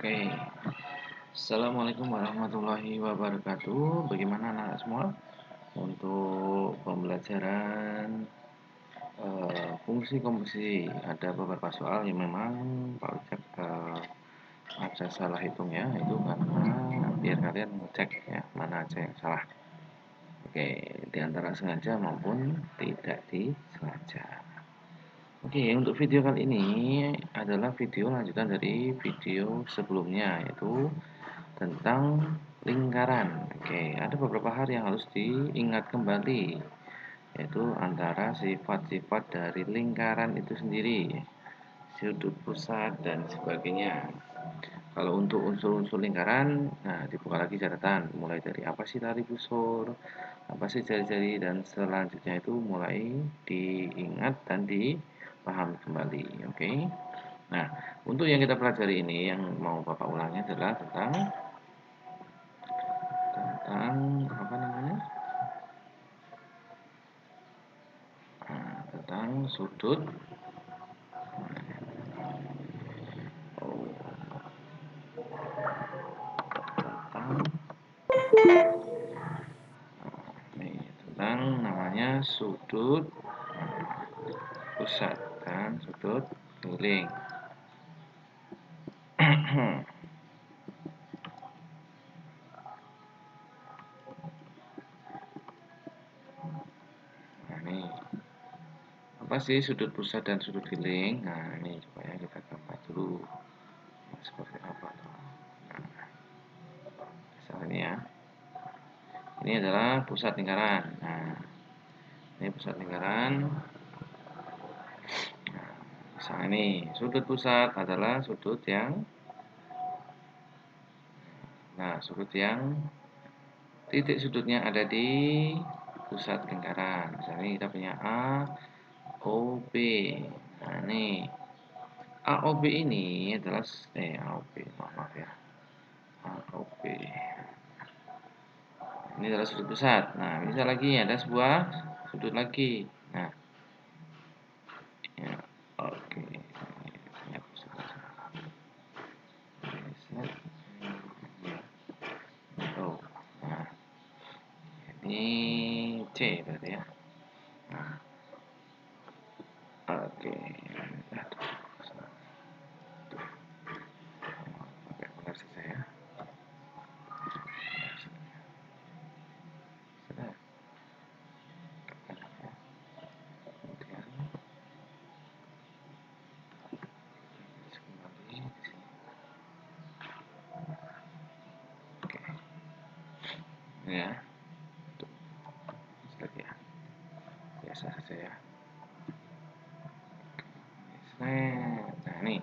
Oke, Assalamualaikum warahmatullahi wabarakatuh. Bagaimana anak semua untuk pembelajaran fungsi komposisi? Ada beberapa soal yang memang Pak Ujak ada salah hitung ya, itu karena biar kalian ngecek ya mana aja yang salah. Oke, di antara sengaja maupun tidak disengaja. Oke, untuk video kali ini adalah video lanjutan dari video sebelumnya, yaitu tentang lingkaran. Oke, ada beberapa hal yang harus diingat kembali, yaitu antara sifat-sifat dari lingkaran itu sendiri, sudut pusat dan sebagainya. Kalau untuk unsur-unsur lingkaran, nah dibuka lagi catatan, mulai dari apa sih tali busur, apa sih jari-jari, dan selanjutnya itu mulai diingat dan dipahami kembali. Oke. Nah, untuk yang kita pelajari ini, yang mau Bapak ulangi adalah tentang apa namanya? Tentang sudut oh, tentang tentang namanya sudut pusat dan sudut keliling. Nah, ini apa sih sudut pusat dan sudut keliling? Nah, ini supaya kita gambar dulu. Nah, seperti apa tuh? Nah, misalnya ini ya. Ini adalah pusat lingkaran. Nah, ini pusat lingkaran. Misalnya ini, sudut pusat adalah sudut yang sudut yang titik sudutnya ada di pusat lingkaran. Misalnya ini kita punya A, O, B. Nah, ini A, O, B ini adalah A, O, B, maaf ya. A, O, B. Ini adalah sudut pusat. Nah, bisa lagi ada sebuah sudut lagi. Nah, ya, oke. Oh, nah, ini C berarti ya. Nah, oke. Oke, benar saja ya. Sudah. Kemudian kembali di sini. Oke. Ya, lagi ya. Biasa saja ya. Nah, ini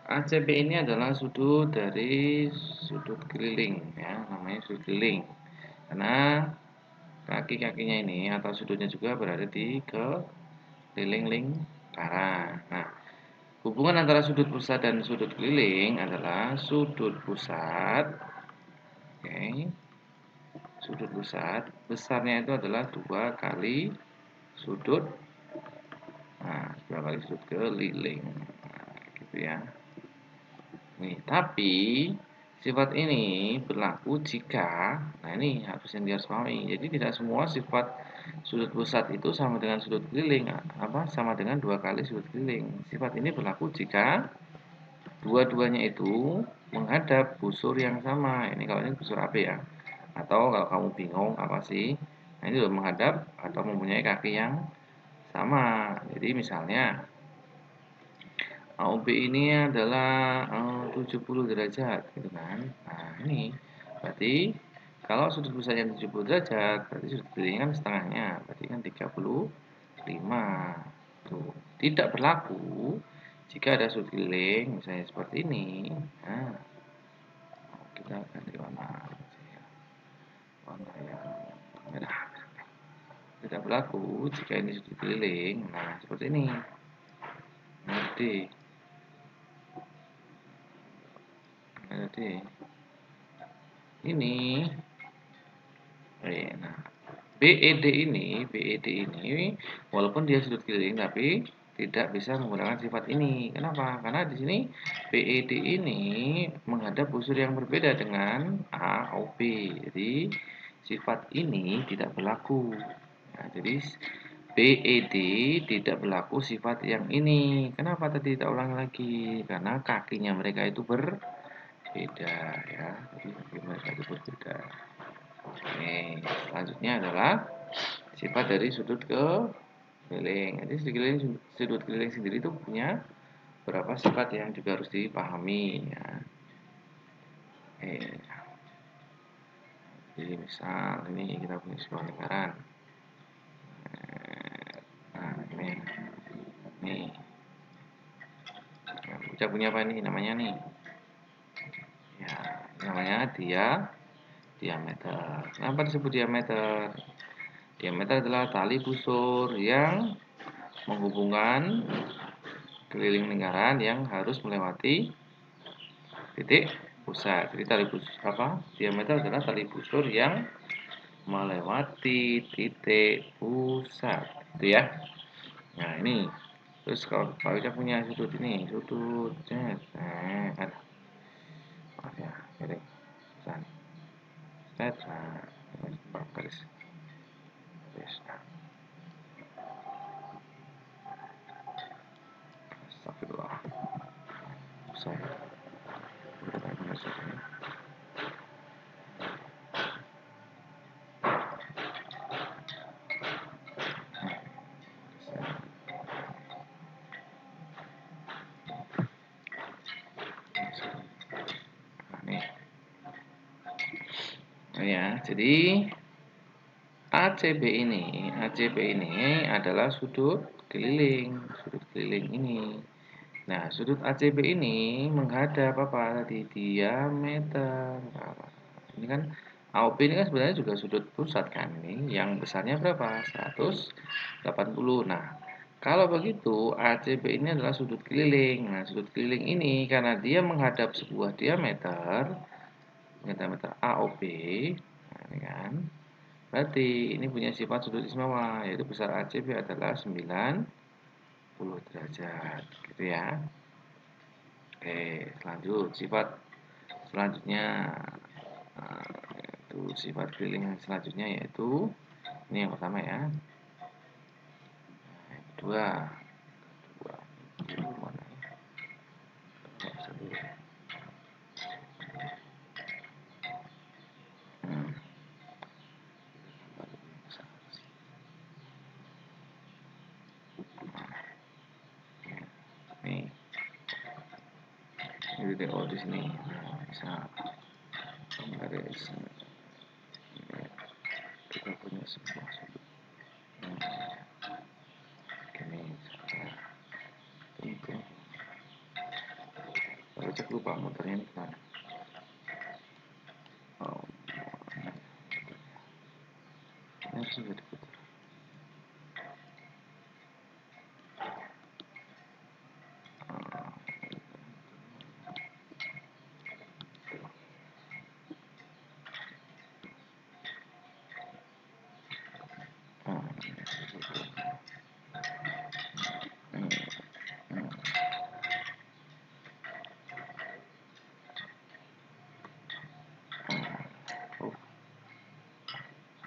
ACB ini adalah sudut dari sudut keliling ya, namanya sudut keliling. Karena kaki-kakinya ini atau sudutnya juga berada di keliling lingkaran. Nah, hubungan antara sudut pusat dan sudut keliling adalah sudut pusat. Oke. Sudut pusat besarnya itu adalah 2 kali sudut. Nah, 2 kali sudut keliling. Nah, gitu ya. Nih, tapi sifat ini berlaku jika, nah ini harus yang dia harus pahami. Jadi tidak semua sifat sudut pusat itu sama dengan sudut keliling, sama dengan 2 kali sudut keliling. Sifat ini berlaku jika dua-duanya itu menghadap busur yang sama. Ini kalau ini busur AB ya. Atau kalau kamu bingung apa sih? Nah, ini sudah menghadap atau mempunyai kaki yang sama. Jadi misalnya AOB ini adalah 70 derajat gitu kan. Nah, ini berarti kalau sudut pusatnya 70 derajat, berarti sudut kelilingnya kan setengahnya, berarti kan 35. Tuh, tidak berlaku jika ada sudut keliling misalnya seperti ini. Nah, kita ganti warna yang merah. Tidak berlaku jika ini sudut keliling. Nah, seperti ini. Ngerti? Jadi ini nah BED ini walaupun dia sudut keliling tapi tidak bisa menggunakan sifat ini. Kenapa? Karena di sini PED ini menghadap unsur yang berbeda dengan AOB. Jadi sifat ini tidak berlaku. Nah, jadi PED tidak berlaku sifat yang ini. Kenapa tadi kita ulang lagi? Karena kakinya mereka itu berbeda ya. Jadi kaki mereka itu berbeda. Oke, selanjutnya adalah sifat dari sudut keliling. Jadi sudut keliling sendiri itu punya beberapa sifat yang juga harus dipahami ya. Oke. Jadi misal ini kita punya sebuah lingkaran. Nah, ini. Nah, kita punya apa nih namanya nih? Ya, namanya diameter. Kenapa disebut diameter? Diameter adalah tali busur yang menghubungkan keliling lingkaran yang harus melewati titik pusat. Jadi tali busur apa? Diameter adalah tali busur yang melewati titik pusat. Itu ya. Nah, ini. Terus kalau kita punya sudut ini, sudut ada. Maaf ya, miring. Set. Nah, garis. Nah, astagfirullah. Saya udah sudutnya. Nah, nih. Nah, ya, jadi ACB ini adalah sudut keliling ini. Nah, sudut ACB ini menghadap apa tadi? Diameter. Nah, ini kan AOB ini kan sebenarnya juga sudut pusat kan ini, yang besarnya berapa? 180. Nah, kalau begitu ACB ini adalah sudut keliling. Nah, sudut keliling ini karena dia menghadap sebuah diameter AOB, nah, ini kan. Berarti ini punya sifat sudut istimewa, yaitu besar ACB adalah 90 derajat, gitu ya. Oke, lanjut sifat selanjutnya, yaitu sifat keliling selanjutnya yaitu ini yang pertama ya. Yang kedua, mana ya? Nih, ini DO di sini. Nah, bisa garis. Kita punya sebuah sudut. Ini tentu. Kalau cek lupa muternya ini kemana? Oh, ini harus sudah diputar. Oh,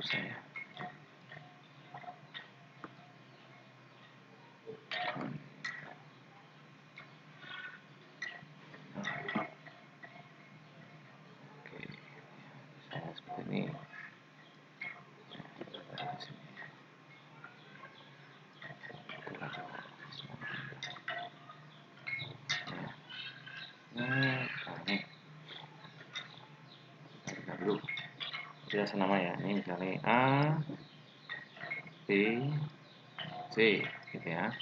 susah ya. Oke, saya seperti ini. Nah, nih, kita dulu. Jelas nama ya. Ini misalnya A, B, C, gitu ya.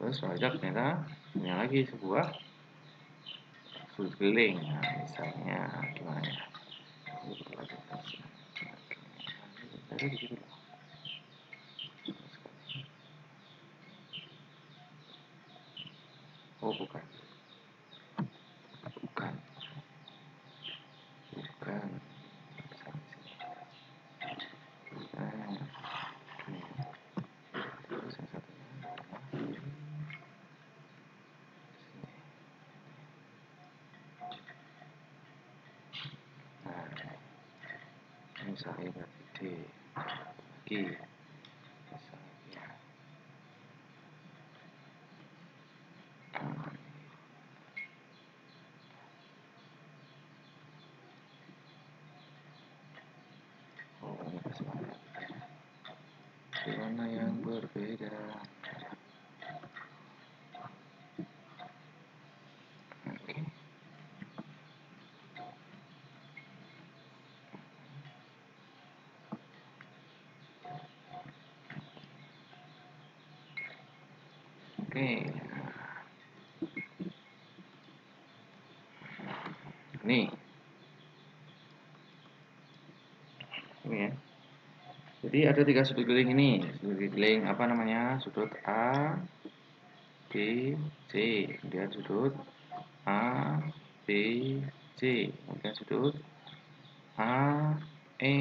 Terus wajah ternyata punya lagi sebuah sudut keliling. Nah, misalnya gimana ya? Ini betul lagi. Jadi begitu. Oh, bukan. Bukan. Bukan. Nah, terus yang satunya. misalnya berarti D bagi misalnya oh ini kesempatan di mana yang berbeda. Oke, oke. Nih, ini ya. Jadi ada 3 sudut keliling ini. Sudut keliling apa namanya? Sudut A, B, C. Kemudian sudut A, B, C. Kemudian sudut A, E,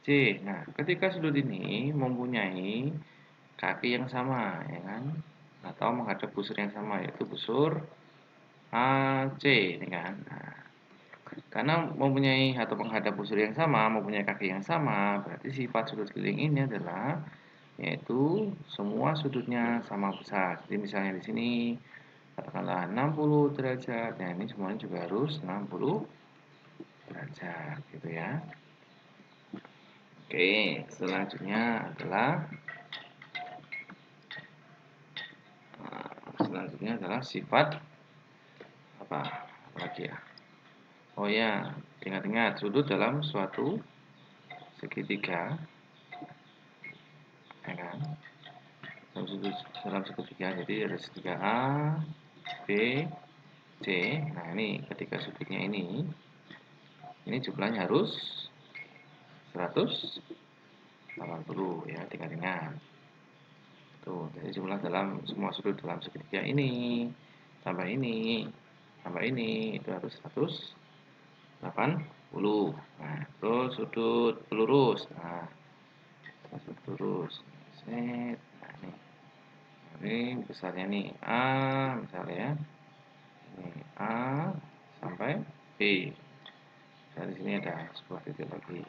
C. Nah, ketika sudut ini mempunyai kaki yang sama, ya kan? Atau menghadap busur yang sama, yaitu busur AC, ini kan? Nah, karena mempunyai atau menghadap busur yang sama, mempunyai kaki yang sama, berarti sifat sudut keliling ini adalah yaitu semua sudutnya sama besar. Jadi misalnya di sini katakanlah 60 derajat, nah ini semuanya juga harus 60 derajat, gitu ya. Oke, selanjutnya adalah sifat apa? Apa lagi ya? Oh ya, ingat-ingat sudut dalam suatu segitiga, ya kan? Dalam segitiga, jadi ada segitiga A, B, C. Nah ini ketika sudutnya ini jumlahnya harus 180 ya, ingat-ingat. Tuh, jadi jumlah dalam semua sudut dalam segitiga ini tambah ini tambah ini itu harus 180. Nah, terus sudut pelurus. Nah, sudut pelurus. Set. Nah, ini besarnya nih A misalnya ya. Ini A sampai B. Dari sini ada sebuah titik lagi.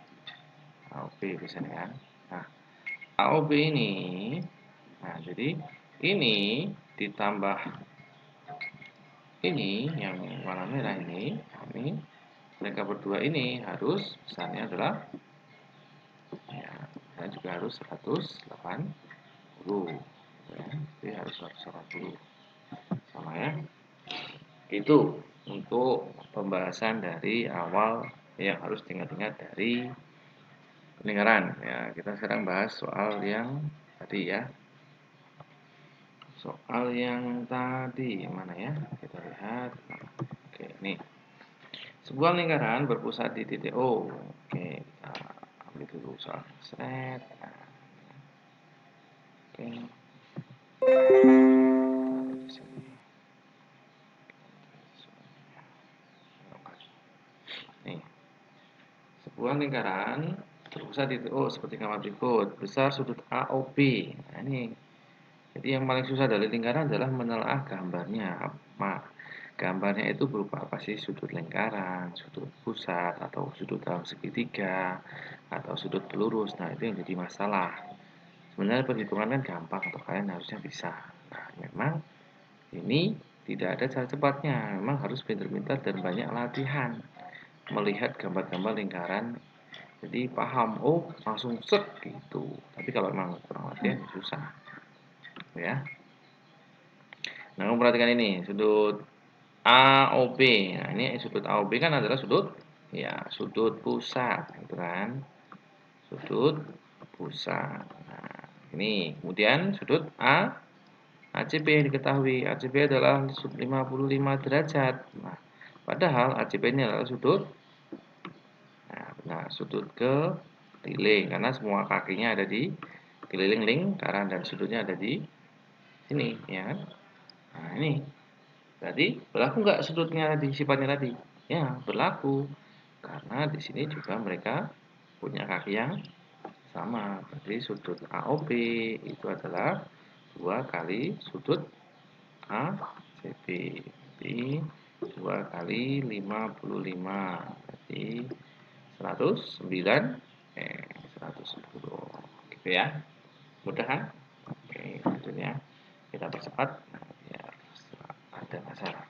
A, B misalnya kan. Nah, AOB ini, nah jadi ini ditambah ini yang warna merah ini mereka berdua ini harus besarnya adalah ya, dan juga harus 180 ya, jadi harus 180 sama ya. Itu untuk pembahasan dari awal yang harus diingat-ingat dari lingkaran ya. Kita sekarang bahas soal yang tadi ya. Soal yang tadi mana ya? Kita lihat. Oke, nih. Sebuah lingkaran berpusat di titik O. Oke, kita ambil dulu soal set. Nah, oke. Taruh di sini. Nih, sebuah lingkaran berpusat di titik O seperti gambar berikut. Besar sudut AOB. Nah, ini jadi yang paling susah dari lingkaran adalah menelaah gambarnya. Gambarnya itu berupa apa sih? Sudut lingkaran, sudut pusat, atau sudut dalam segitiga, atau sudut pelurus. Nah, itu yang jadi masalah. Sebenarnya perhitungan kan gampang, atau kalian harusnya bisa. Nah, memang ini tidak ada cara cepatnya. Memang harus pintar-pintar dan banyak latihan. Melihat gambar-gambar lingkaran. Jadi paham, oh langsung set gitu. Tapi kalau memang kurang latihan susah. Ya. Nah, kamu perhatikan ini, sudut AOB. Nah, ini sudut AOB kan adalah sudut ya, sudut pusat, gitu kan? Sudut pusat. Nah, ini kemudian sudut ACB yang diketahui. ACB adalah 55 derajat. Nah, padahal ACB ini adalah sudut sudut keliling karena semua kakinya ada di keliling lingkaran dan sudutnya ada di sini, ya kan? Nah, ini berarti berlaku nggak sudutnya tadi, sifatnya tadi? Ya, berlaku. Karena di sini juga mereka punya kaki yang sama. Berarti sudut AOB itu adalah 2 kali sudut ACB. Jadi 2 kali 55. Berarti 109 110. Gitu ya. Mudah kan? Oke, selanjutnya kita percepat biar ada masalah.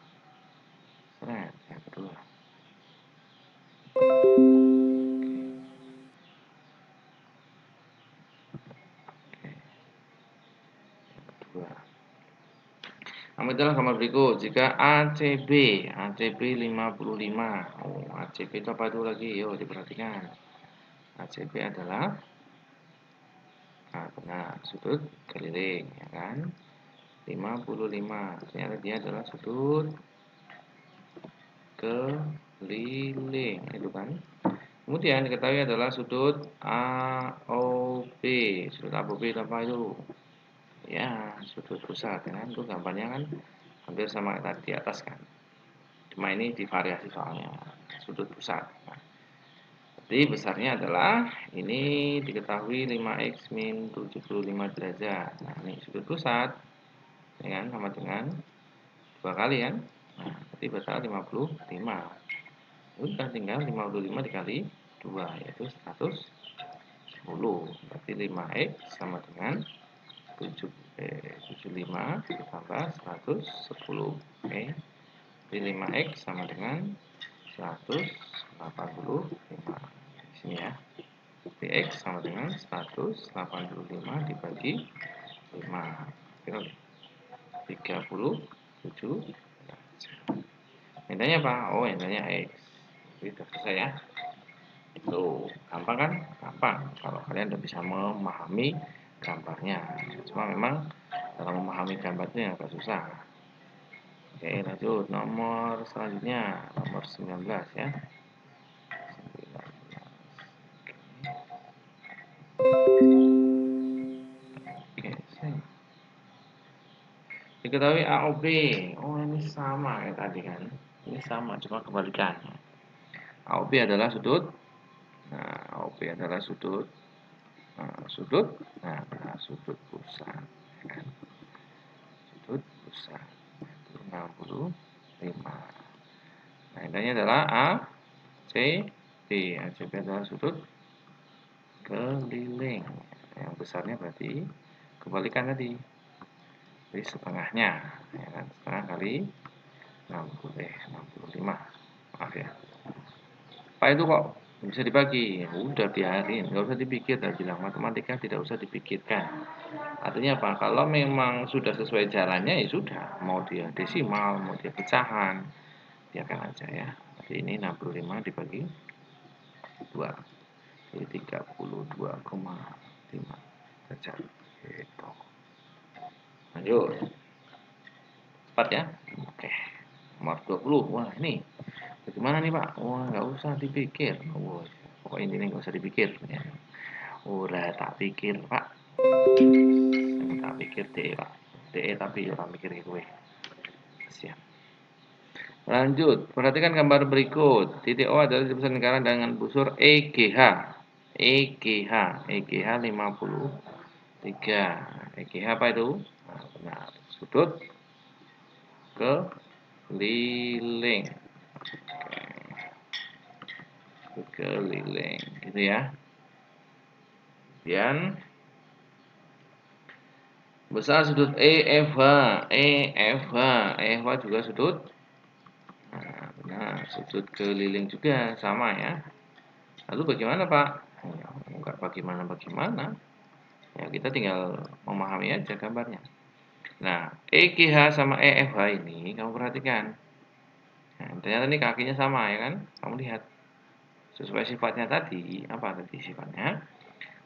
Seret, yang kedua. Ambillah gambar berikut. Jika ACB 55. Oh, ACB itu apa itu lagi? Yuk diperhatikan. ACB adalah benar, sudut keliling, ya kan? 55. Ternyata dia adalah sudut keliling, itu kan? Kemudian diketahui adalah sudut AOB. Sudut AOB itu apa itu? Ya, sudut pusat, ya kan? Itu gambarnya kan hampir sama tadi di atas kan. Cuma ini divariasi soalnya sudut pusat. Nah, jadi besarnya adalah ini diketahui 5x min 75 derajat. Nah, ini sudut pusat, ya kan, sama dengan 2 kali kan. Nah, berarti besar 55. Udah tinggal 55 dikali 2 yaitu 110. Berarti 5x sama dengan 75 ditambah 110. Oke. Jadi 5x sama dengan 185. Di sini ya. X sama dengan 185 dibagi 5. Kira 37. Intinya apa? Oh, intinya X. Jadi sudah selesai ya. Itu gampang kan? Gampang kalau kalian udah bisa memahami gambarnya. Cuma memang dalam memahami gambar itu yang agak susah. Oke, lanjut nomor selanjutnya, nomor 19 ya. 19. Oke, diketahui AOB. Oh, ini sama kayak tadi kan. Ini sama, cuma kebalikannya. AOB adalah sudut. Nah, AOB adalah sudut. Sudut pusat. Sudut pusat. 65. Nah, intinya adalah ACB. ACB adalah sudut keliling. Yang besarnya berarti kebalikan tadi. Jadi setengahnya, ya kan? Setengah kali 65. Maaf ya. Pak itu kok bisa dibagi? Udah biarin, nggak usah dipikir. Tadi bilang matematika tidak usah dipikirkan. Artinya apa? Kalau memang sudah sesuai jalannya ya sudah. Mau dia desimal, mau dia pecahan, biarkan aja ya. Jadi ini 65 dibagi 2. Jadi 32,5 derajat. Gitu. Lanjut. 4 ya. Oke. Nomor 20. Wah, ini bagaimana nih, Pak? Wah, nggak usah dipikir. Wah, pokoknya ini nggak usah dipikir. Ya. Udah tak pikir, Pak. Tak pikir deh, Pak. Deh, tapi orang mikir gue. Siap. Lanjut, perhatikan gambar berikut. Titik O adalah titik pusat lingkaran dengan busur EGH. EGH, EGH 53. EGH apa itu? Nah, benar. Sudut keliling. Sudut keliling, gitu ya. Kemudian besar sudut EFH. EFH juga sudut. Nah, sudut keliling juga sama ya. Lalu bagaimana, Pak? Enggak bagaimana. Ya, kita tinggal memahami aja gambarnya. Nah, EGH sama EFH ini kamu perhatikan. Nah, ternyata ini kakinya sama ya kan? Kamu lihat. Sesuai sifatnya tadi, apa tadi sifatnya?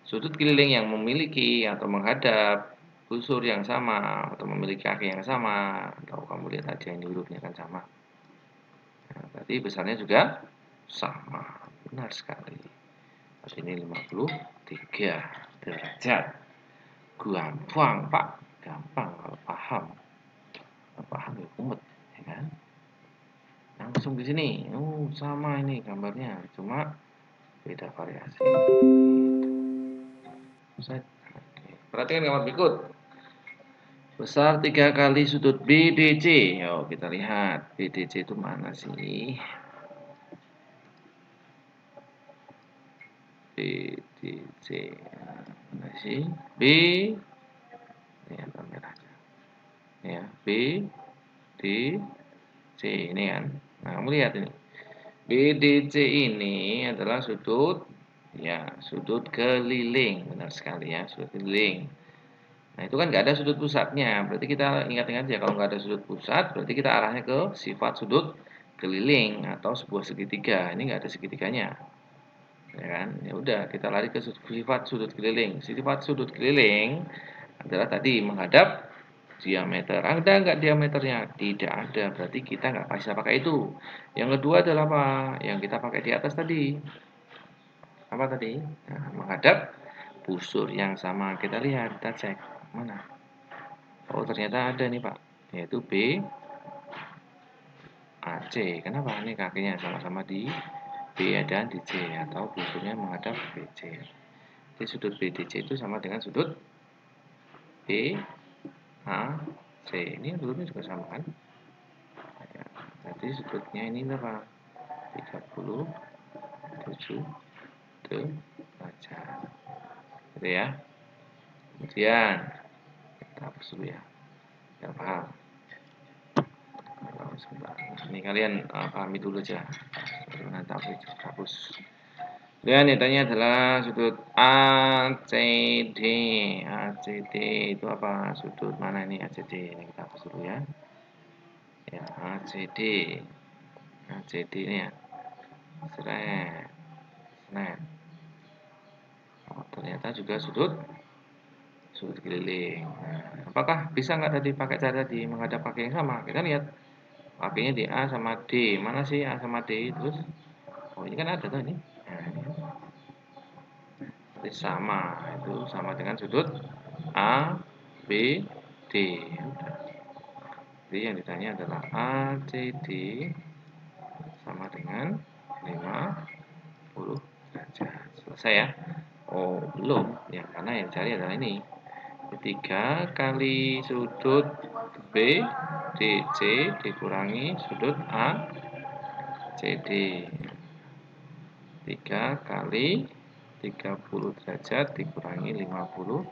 Sudut keliling yang memiliki atau menghadap busur yang sama atau memiliki kaki yang sama. Atau kamu lihat aja ini hurufnya kan sama. Nah, berarti besarnya juga sama. Benar sekali. Berarti ini 53 derajat. Gampang, Pak. Gampang kalau paham. Kalau paham ya kumet, ya kan? Langsung di sini. Oh, sama ini gambarnya, cuma beda variasi. Perhatikan gambar berikut. Besar 3 kali sudut BDC. Yuk kita lihat BDC itu mana sih? BDC. Nah, sih B, ini yang merah ya, B D C ini kan. Nah, kamu lihat ini. BDC ini adalah sudut, ya, sudut keliling, benar sekali ya, sudut keliling. Nah, itu kan nggak ada sudut pusatnya, berarti kita ingat-ingat ya, kalau nggak ada sudut pusat, berarti kita arahnya ke sifat sudut keliling atau sebuah segitiga. Ini nggak ada segitiganya, ya kan? Ya udah, kita lari ke sifat sudut keliling. Sifat sudut keliling adalah tadi menghadap diameter. Ada nggak diameternya? Tidak ada, berarti kita nggak bisa pakai itu. Yang kedua adalah apa? Yang kita pakai di atas tadi. Apa tadi? Nah, menghadap busur yang sama. Kita lihat, kita cek. Mana? Oh, ternyata ada nih, Pak. Yaitu B AC. Kenapa? Ini kakinya sama-sama di B dan di C. Atau busurnya menghadap BC. Jadi sudut BDC itu sama dengan sudut B A C. Ini sudutnya juga sama kan? Jadi sudutnya ini berapa? 37 derajat. Gitu ya. Kemudian kita hapus dulu ya. Biar paham. Ini kalian pahami dulu aja. Nanti hapus. Dan ditanya adalah sudut ACD. ACD itu apa? Sudut mana ini ACD? Ini kita hapus dulu ya. Ya, ACD. ACD ini ya. Seret. Seret. Oh, ternyata juga sudut keliling. Nah, apakah bisa nggak tadi pakai cara di menghadap kaki yang sama? Kita lihat kakinya di A sama D. Mana sih A sama D? Terus, oh ini kan ada tuh ini. Nah, ini berarti sama. Itu sama dengan sudut A, B, D. Udah. Jadi yang ditanya adalah ACD sama dengan 50 derajat. Selesai ya? Oh, belum. Yang mana yang dicari adalah ini. 3 kali sudut B DC dikurangi sudut A CD. 3 kali 30 derajat dikurangi 50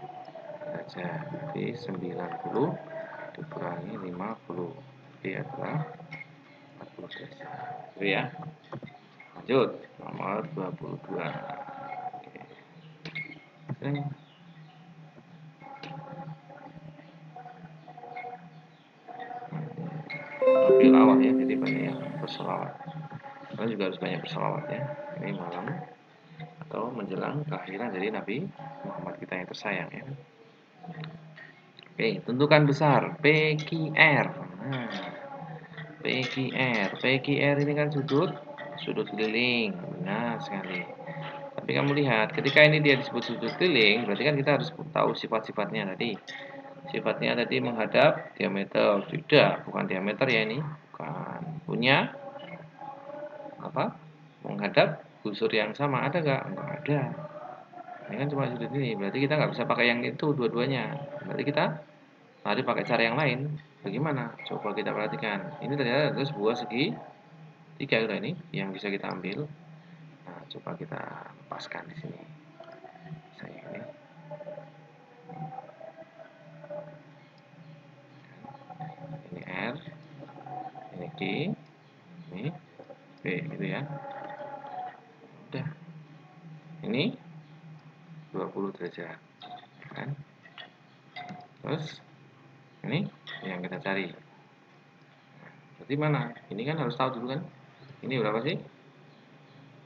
derajat. Jadi 90 dikurangi 50. Jadi adalah 40 derajat. Itu ya. Lanjut, nomor 22. Oke. Tilawah ya, jadi banyak yang berselawat. Kalian juga harus banyak berselawat ya. Ini malam atau menjelang kelahiran dari Nabi Muhammad kita yang tersayang ya. Oke, tentukan besar PQR. Nah, PQR. PQR ini kan sudut keliling. Benar sekali. Tapi kamu lihat, ketika ini dia disebut sudut keliling, berarti kan kita harus tahu sifat-sifatnya tadi. Sifatnya tadi menghadap diameter. Tidak, bukan diameter ya ini. Bukan. Punya apa? Menghadap busur yang sama ada nggak? Nggak ada. Ini kan cuma sudut ini. Berarti kita nggak bisa pakai yang itu dua-duanya. Berarti kita lari pakai cara yang lain. Bagaimana? Coba kita perhatikan. Ini ternyata ada sebuah segi tiga ini yang bisa kita ambil. Nah, coba kita lepaskan di sini. Saya ini R, ini G, ini B gitu ya. Udah. Ini 20 derajat. Kan? Terus ini yang kita cari. Berarti mana? Ini kan harus tahu dulu kan. Ini berapa sih?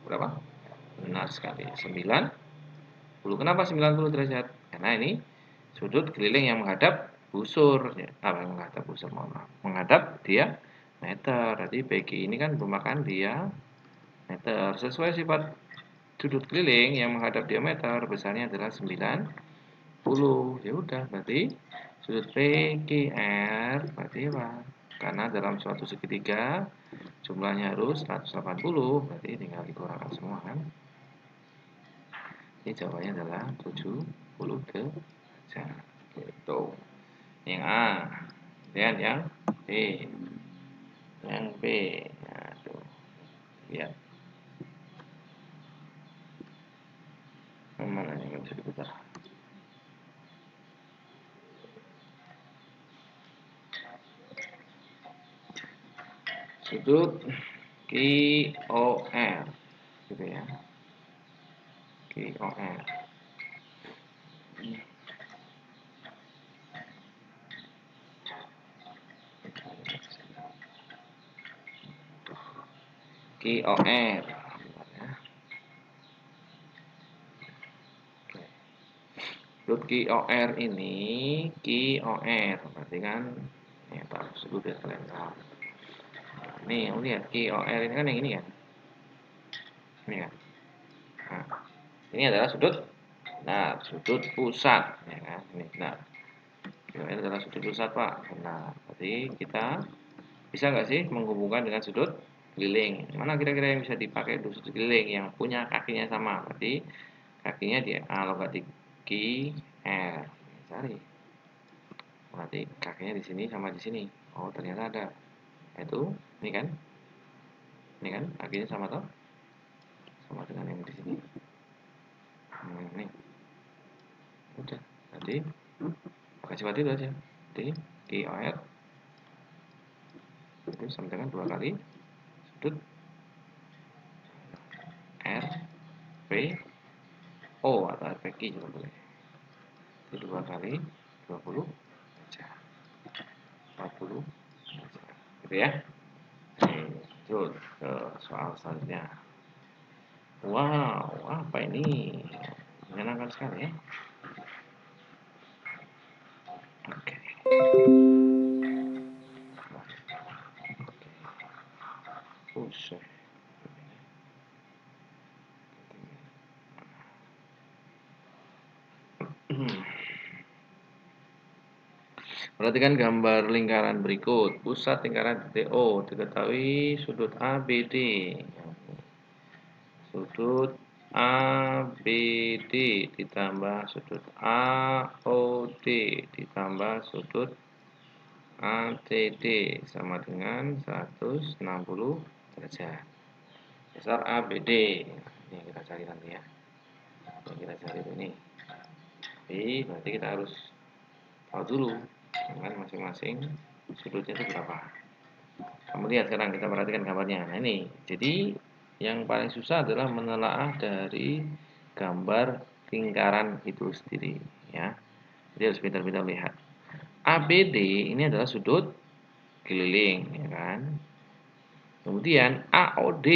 Berapa? Benar sekali. 90. Kenapa 90 derajat? Karena ini sudut keliling yang menghadap busur. Ya, menghadap busur, mohon maaf. Menghadap dia meter. Jadi PG ini kan merupakan dia meter. Sesuai sifat sudut keliling yang menghadap diameter besarnya adalah 90. Ya udah, berarti sudut PQR berarti apa? Karena dalam suatu segitiga jumlahnya harus 180, berarti tinggal dikurangkan semua kan. Ini jawabannya adalah 70 derajat. Gitu. Yang A. Dan yang B. Yang B. Nah, tuh. Lihat. Bentar. Sudut QOR gitu ya. QOR. QOR. Sudut QOR ini QOR berarti kan ya taruh sudut ya kalian tahu. Nih, kamu lihat QOR ini kan yang ini kan. Ini kan. Nah, ini adalah sudut. Nah, sudut pusat ya kan. Ini benar. QOR adalah sudut pusat, Pak. Benar. Berarti kita bisa nggak sih menghubungkan dengan sudut keliling? Mana kira-kira yang bisa dipakai untuk sudut keliling yang punya kakinya sama? Berarti kakinya di A logat di Q, R. Cari. Berarti kakinya di sini sama di sini. Oh, ternyata ada. Itu ini kan? Ini kan kakinya sama toh? Sama dengan yang di sini. Nih. Udah. Jadi pakai sifat itu aja. Jadi QOR itu sama dengan 2 kali sudut R P O atau RPQ juga boleh. Itu 2 kali 20 aja. 40 aja. Gitu ya. Lanjut ke soal selanjutnya. Wow, apa ini? Menyenangkan sekali ya. Oke. Buset. Perhatikan gambar lingkaran berikut. Pusat lingkaran titik O diketahui sudut ABD. Sudut ABD ditambah sudut AOD ditambah sudut ACD sama dengan 160 derajat. Besar ABD. Ini yang kita cari nanti ya. Yang kita cari ini. Jadi berarti kita harus tahu dulu dengan masing-masing sudutnya itu berapa. Kamu lihat sekarang kita perhatikan gambarnya. Nah ini, jadi yang paling susah adalah menelaah dari gambar lingkaran itu sendiri, ya. Jadi harus pintar-pintar lihat. ABD ini adalah sudut keliling, ya kan. Kemudian AOD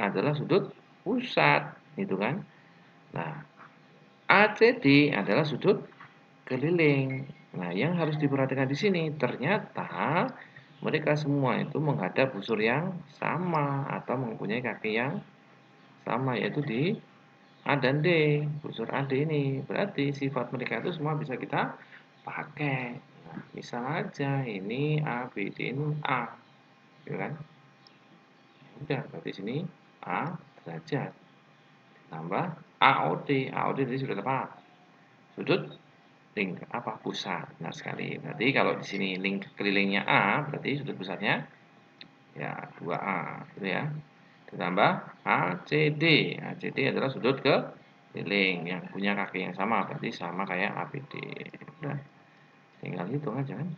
adalah sudut pusat, gitu kan. Nah, ACD adalah sudut keliling. Nah, yang harus diperhatikan di sini ternyata mereka semua itu menghadap busur yang sama atau mempunyai kaki yang sama yaitu di A dan D, busur AD ini. Berarti sifat mereka itu semua bisa kita pakai. Nah, misal aja ini A, B, D ini A, gitu kan? Udah, berarti sini A derajat tambah AOD tadi sudah apa? Sudut link apa pusat. Benar sekali. Berarti kalau di sini link kelilingnya A, berarti sudut pusatnya ya 2A gitu ya. Ditambah ACD. ACD adalah sudut keliling yang punya kaki yang sama, berarti sama kayak ABD. Udah, tinggal hitung aja kan.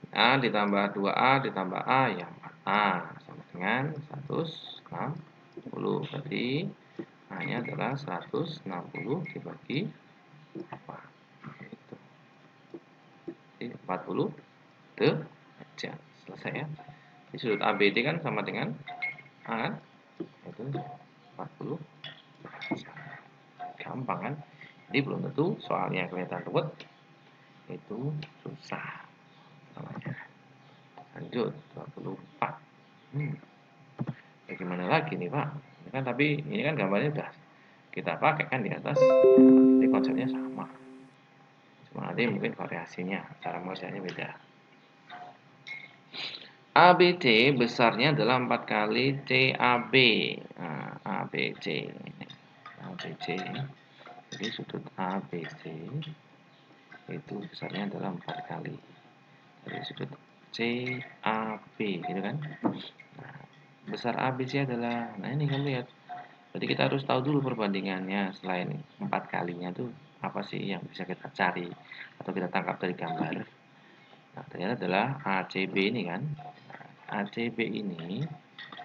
A ditambah 2A ditambah A ya 4A sama dengan 160. Berarti A-nya adalah 160 dibagi 4. Itu. Jadi 40 derajat. Selesai ya. Di sudut ABD kan sama dengan A kan? Itu 40 derajat. Gampang kan? Jadi belum tentu soalnya kelihatan ruwet. Itu susah. Lanjut 24. Bagaimana lagi nih Pak? Ini kan tapi ini kan gambarnya udah kita pakai kan di atas. Jadi konsepnya sama. Cuma nanti mungkin variasinya, cara mengerjakannya beda. ABC besarnya adalah 4 kali CAB. Nah, ABC. ABC. Jadi sudut ABC itu besarnya adalah 4 kali dari sudut CAB gitu kan. Nah, besar ABC adalah, nah ini kamu lihat Berarti kita harus tahu dulu perbandingannya selain 4 kalinya itu apa sih yang bisa kita cari atau kita tangkap dari gambar. Nah, ternyata adalah ACB ini kan. Nah, ACB ini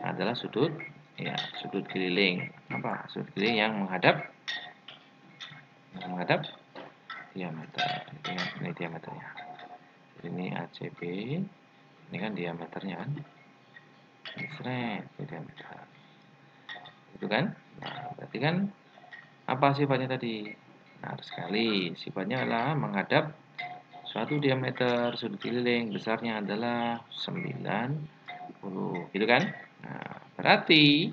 adalah sudut ya, sudut keliling. Apa? Sudut keliling yang menghadap diameter. Ini diameternya. Ini ACB. Ini kan diameternya kan. Ini seret, ini diameter. Itu kan? Nah, berarti kan apa sifatnya tadi? Nah, sekali sifatnya adalah menghadap suatu diameter sudut keliling besarnya adalah 90, gitu kan? Nah, berarti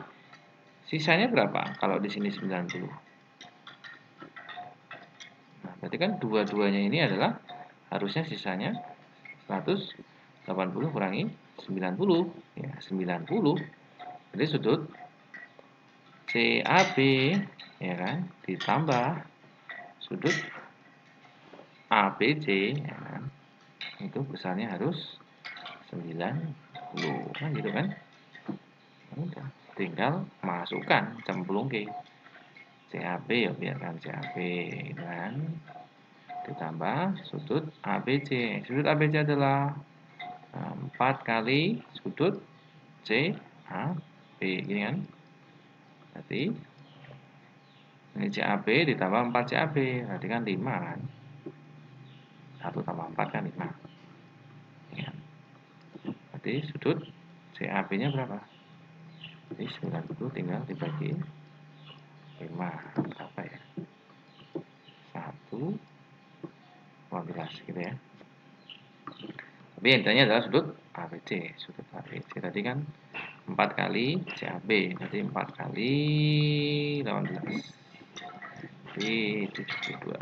sisanya berapa kalau di sini 90? Nah, berarti kan dua-duanya ini adalah harusnya sisanya 180 kurangi 90. Ya, 90. Jadi sudut CAB ya kan ditambah sudut ABC ya kan, itu besarnya harus 90 kan gitu kan. Udah, tinggal masukkan cemplung ke CAB ya biarkan CAB kan ditambah sudut ABC. Sudut ABC adalah 4 kali sudut CAB ini kan. Berarti ini CAB ditambah 4 CAB berarti kan 5 kan. 1 tambah 4 kan 5 ya. Berarti sudut CAB-nya berapa? Jadi 90 tinggal dibagi 5 berapa ya? 1,15 gitu ya. Tapi intinya adalah sudut ABC. Sudut ABC tadi kan 4 kali CAB. Berarti 4 kali 18. Jadi 72.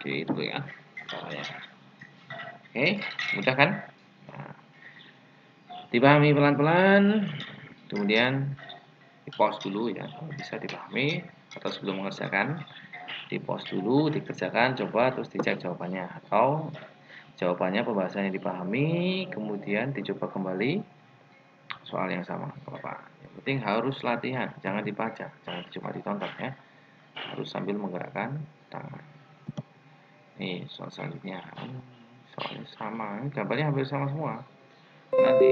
Gitu ya caranya. Oke, mudah kan? Nah, dipahami pelan-pelan, kemudian di pause dulu ya, bisa dipahami atau sebelum mengerjakan di pause dulu, dikerjakan, coba terus dicek jawabannya atau jawabannya pembahasannya dipahami, kemudian dicoba kembali soal yang sama, apa? Yang penting harus latihan, jangan dibaca, jangan cuma ditonton ya, harus sambil menggerakkan tangan. Nih soal selanjutnya, soalnya sama, gambarnya hampir sama semua. Nanti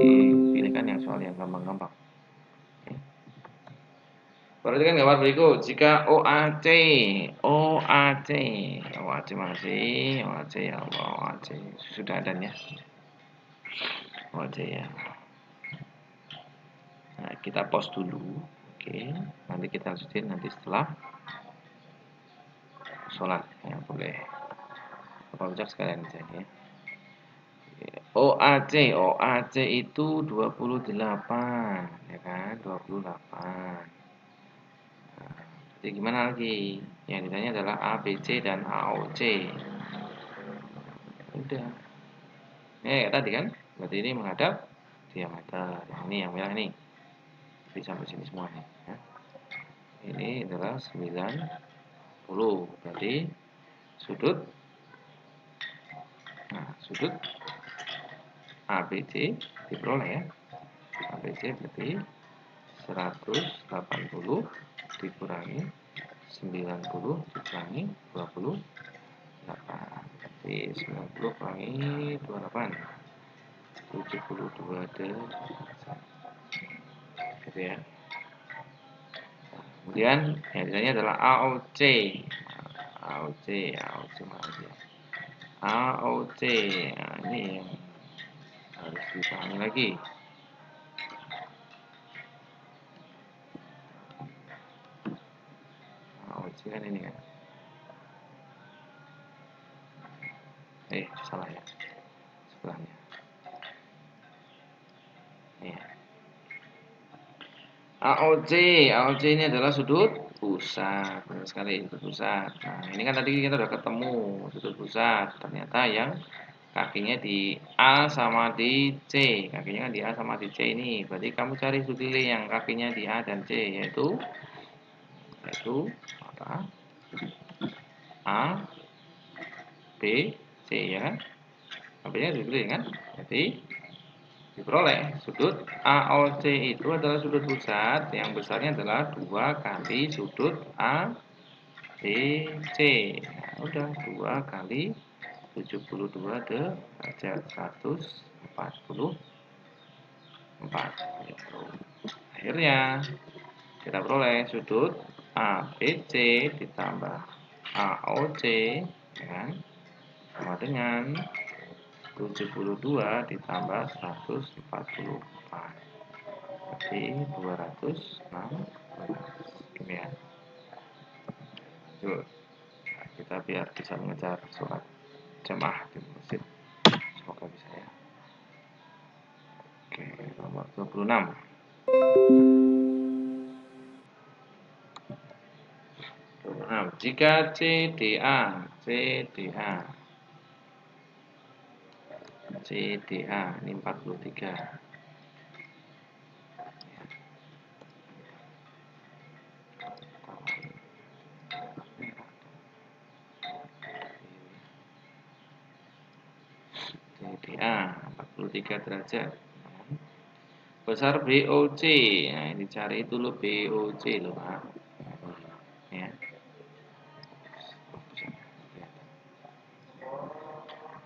pilihkan yang soal yang gampang-gampang. Perhatikan gambar berikut. Jika OAC, OAC, OAC masih, OAC ya Allah, OAC sudah ada ya, OAC ya. Nah, kita pause dulu, oke. Nanti kita lanjutin nanti setelah sholat, ya boleh. Bapak ucap sekalian aja ya. OAC, OAC itu 28, ya kan, 28. Jadi gimana lagi? Yang ditanya adalah ABC dan AOC. Udah. Tadi kan, berarti ini menghadap diameter. Ini yang merah nih. Jadi sampai sini semua nih. Ya. Ini adalah 90. Berarti sudut. Nah, sudut ABC diperoleh ya. ABC berarti 180 dikurangi 90 dikurangi 28. Berarti 90 kurangi 28. 72 derajat. Gitu ya. Kemudian yang ditanya adalah AOC. AOC, AOC mana dia? AOC. Nah, ini yang harus dipahami lagi. AOC kan ini kan. Salah ya. Sebelahnya. Nih. AOC, AOC ini adalah sudut pusat, benar sekali sudut pusat. Nah, ini kan tadi kita udah ketemu sudut pusat. Ternyata yang kakinya di A sama di C, kakinya kan di A sama di C ini. Berarti kamu cari sudut yang kakinya di A dan C, yaitu apa? A, B, C ya kan? AB-nya sudut kan? Berarti diperoleh sudut AOC itu adalah sudut pusat yang besarnya adalah 2 kali sudut ABC. Nah, udah 2 kali 72 derajat 144 gitu. Akhirnya kita peroleh sudut ABC ditambah AOC ya kan, sama dengan 72 ditambah 144 berarti 216. Demikian. Yuk, kita biar bisa mengejar sholat jamaah di masjid. Semoga bisa ya. Oke, nomor 26. Jika CDA ini 43. CDA 43 derajat. Besar BOC. Nah, ini cari dulu BOC loh, Pak. Ya.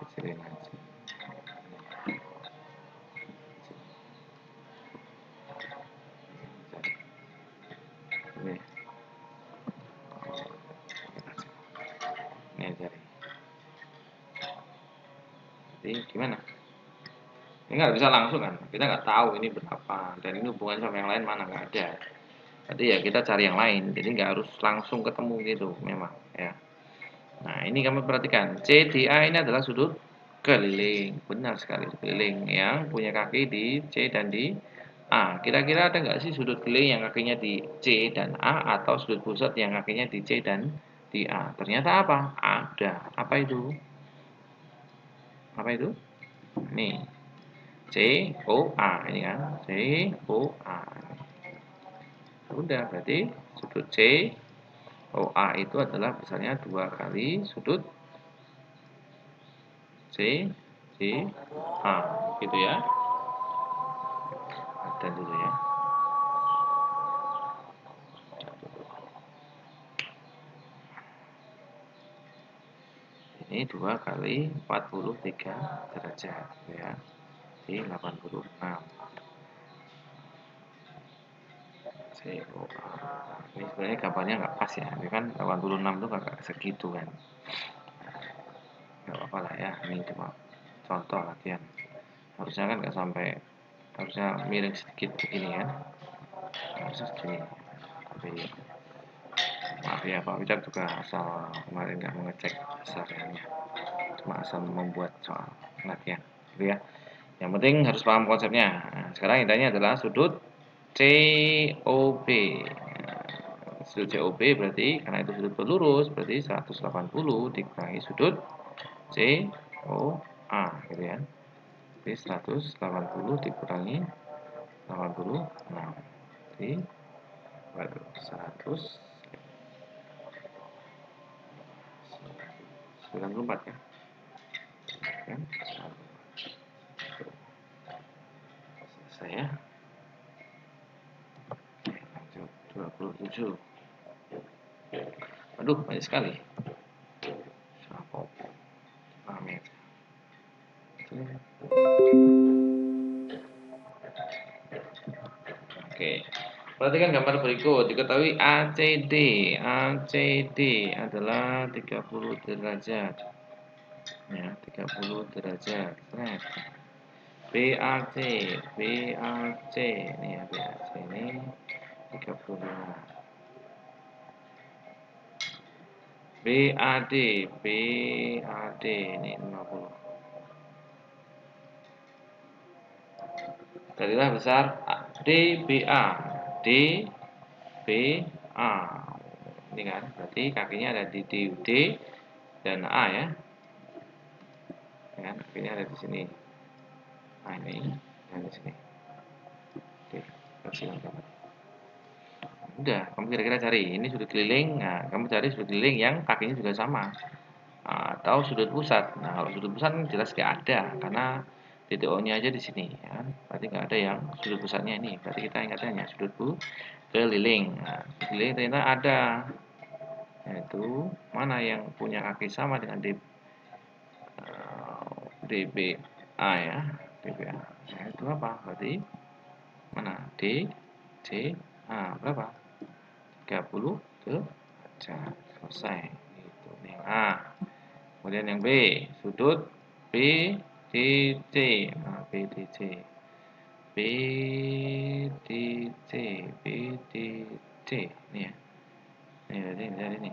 Kecilin aja. Ini. Ini cari. Jadi gimana? Ini nggak bisa langsung kan? Kita nggak tahu ini berapa dan ini hubungan sama yang lain mana nggak ada. Jadi ya kita cari yang lain. Jadi nggak harus langsung ketemu gitu memang ya. Nah ini kamu perhatikan CDA ini adalah sudut keliling, benar sekali keliling yang punya kaki di C dan di A. Kira-kira ada nggak sih sudut keliling yang kakinya di C dan A atau sudut pusat yang kakinya di C dan di A? Ternyata apa? Ada. Apa itu? Apa itu? Nih. COA ini kan COA. Udah berarti sudut COA itu adalah besarnya 2 kali sudut CA gitu ya. Ada dulu ya. Ini 2 kali 43 derajat ya. Di 86. COA. Ini sebenarnya gambarnya nggak pas ya. Ini kan 86 itu nggak segitu kan. Nggak apa-apa lah ya. Ini cuma contoh latihan. Harusnya kan nggak sampai, harusnya miring sedikit begini kan. Harusnya segini. Tapi maaf ya Pak Wicak juga asal kemarin nggak mengecek besarnya. Cuma asal membuat soal latihan. Gitu ya. Yang penting harus paham konsepnya. Nah, sekarang intinya adalah sudut COB. Sudut COB berarti karena itu sudut berlurus berarti 180 dikurangi sudut COA gitu ya. Jadi 180 dikurangi 86. Jadi 194 ya. Kan? Selesai ya. Lanjut 27. Aduh, banyak sekali. Amin. Oke. Perhatikan gambar berikut. Diketahui ACD. ACD adalah 30 derajat. Ya, 30 derajat. Nah, BAC. BAC. Ini ya, BAC ini 35. BAD. BAD ini 50. Jadilah besar DBA. DBA. Ini kan, berarti kakinya ada di D dan A ya. Kan, kakinya ada di sini. Nah, ini dan di sini. Oke, silakan. Udah, kamu kira-kira cari. Ini sudut keliling. Nah, kamu cari sudut keliling yang kakinya juga sama. Atau sudut pusat. Nah, kalau sudut pusat kan jelas gak ada karena titik O-nya aja di sini, ya kan? Berarti nggak ada yang sudut pusatnya ini. Berarti kita ingatnya sudut keliling. Nah, keliling ternyata ada, yaitu mana yang punya kaki sama dengan DBA ya, DBA. Nah, itu apa? Berarti mana? D, C, A berapa? 30 derajat. Selesai. Itu nih yang A. Kemudian yang B, sudut B, D, C. Nah, B, D, C. B, D, C. B, D, C. Ini ya. Ini dari ini.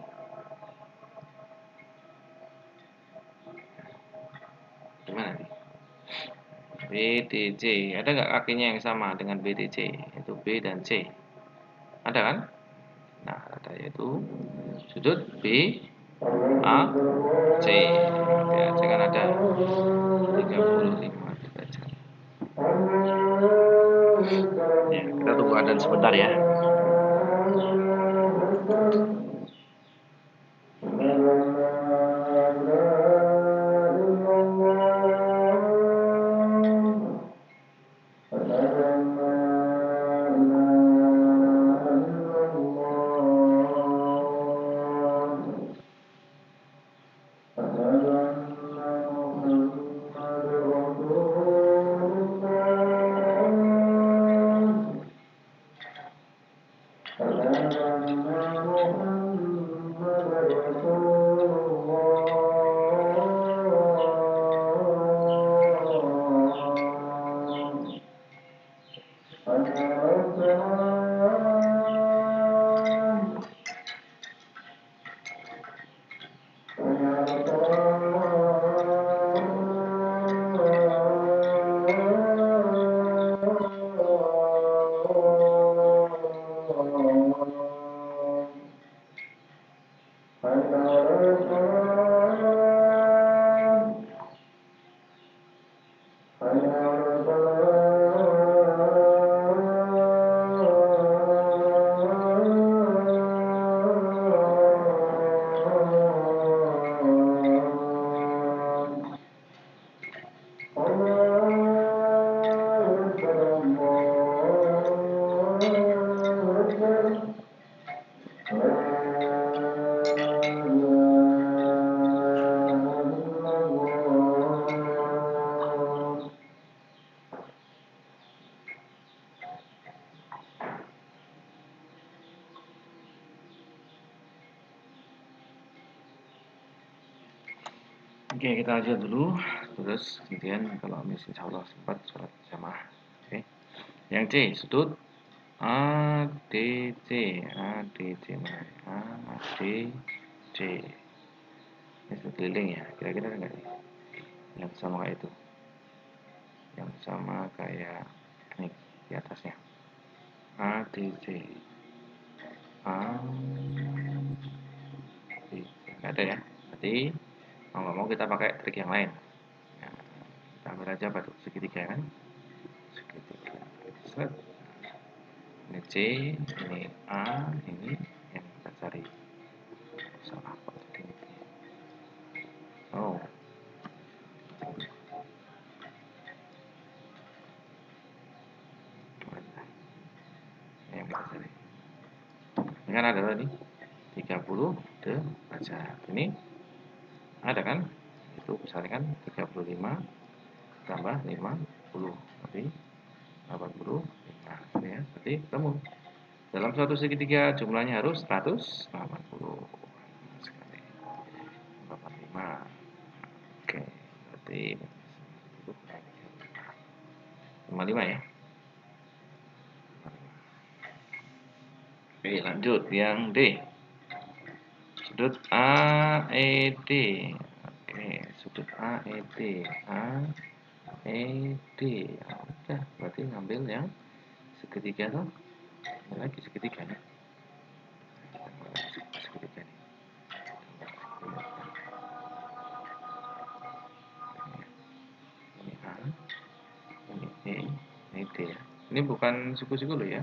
Gimana nih? B, D, C. Ada nggak kakinya yang sama dengan B, D, C? Itu B dan C. Ada kan? Nah, ada yaitu sudut B, A, C. Ya, C kan ada 35 derajat. Ya, kita tunggu adzan sebentar ya. Oke, kita lanjut dulu. Terus kemudian kalau misalnya insya Allah sempat sholat jamaah. Oke. Yang C, sudut A, D, C. A, D, C mana? A, D, C. Ini sudut keliling ya. Kira-kira enggak nih? Yang sama kayak itu. Yang sama kayak ini di atasnya. A, D, C. A, D, C. Enggak ada ya. Berarti mau nggak mau kita pakai trik yang lain. Nah, kita ambil aja batu segitiga kan. Segitiga. Set. Ini C, ini A, ini yang kita cari. Salah kok ini. Oh, ini yang kita cari. Ini kan ada tadi 30 derajat. Ini ada kan? Itu misalnya kan 35 tambah 50. Berarti 85. Ya, berarti ketemu. Dalam suatu segitiga jumlahnya harus 180. Sekali. 45. Oke, berarti 55 ya. Oke, lanjut yang D. Sudut AED. Oke, sudut AED. AED. Udah, berarti ngambil yang segitiga tuh. Ini lagi segitiganya. Segitiga nih. Ini A, ini E, ini D ya. Ini bukan siku-siku loh ya.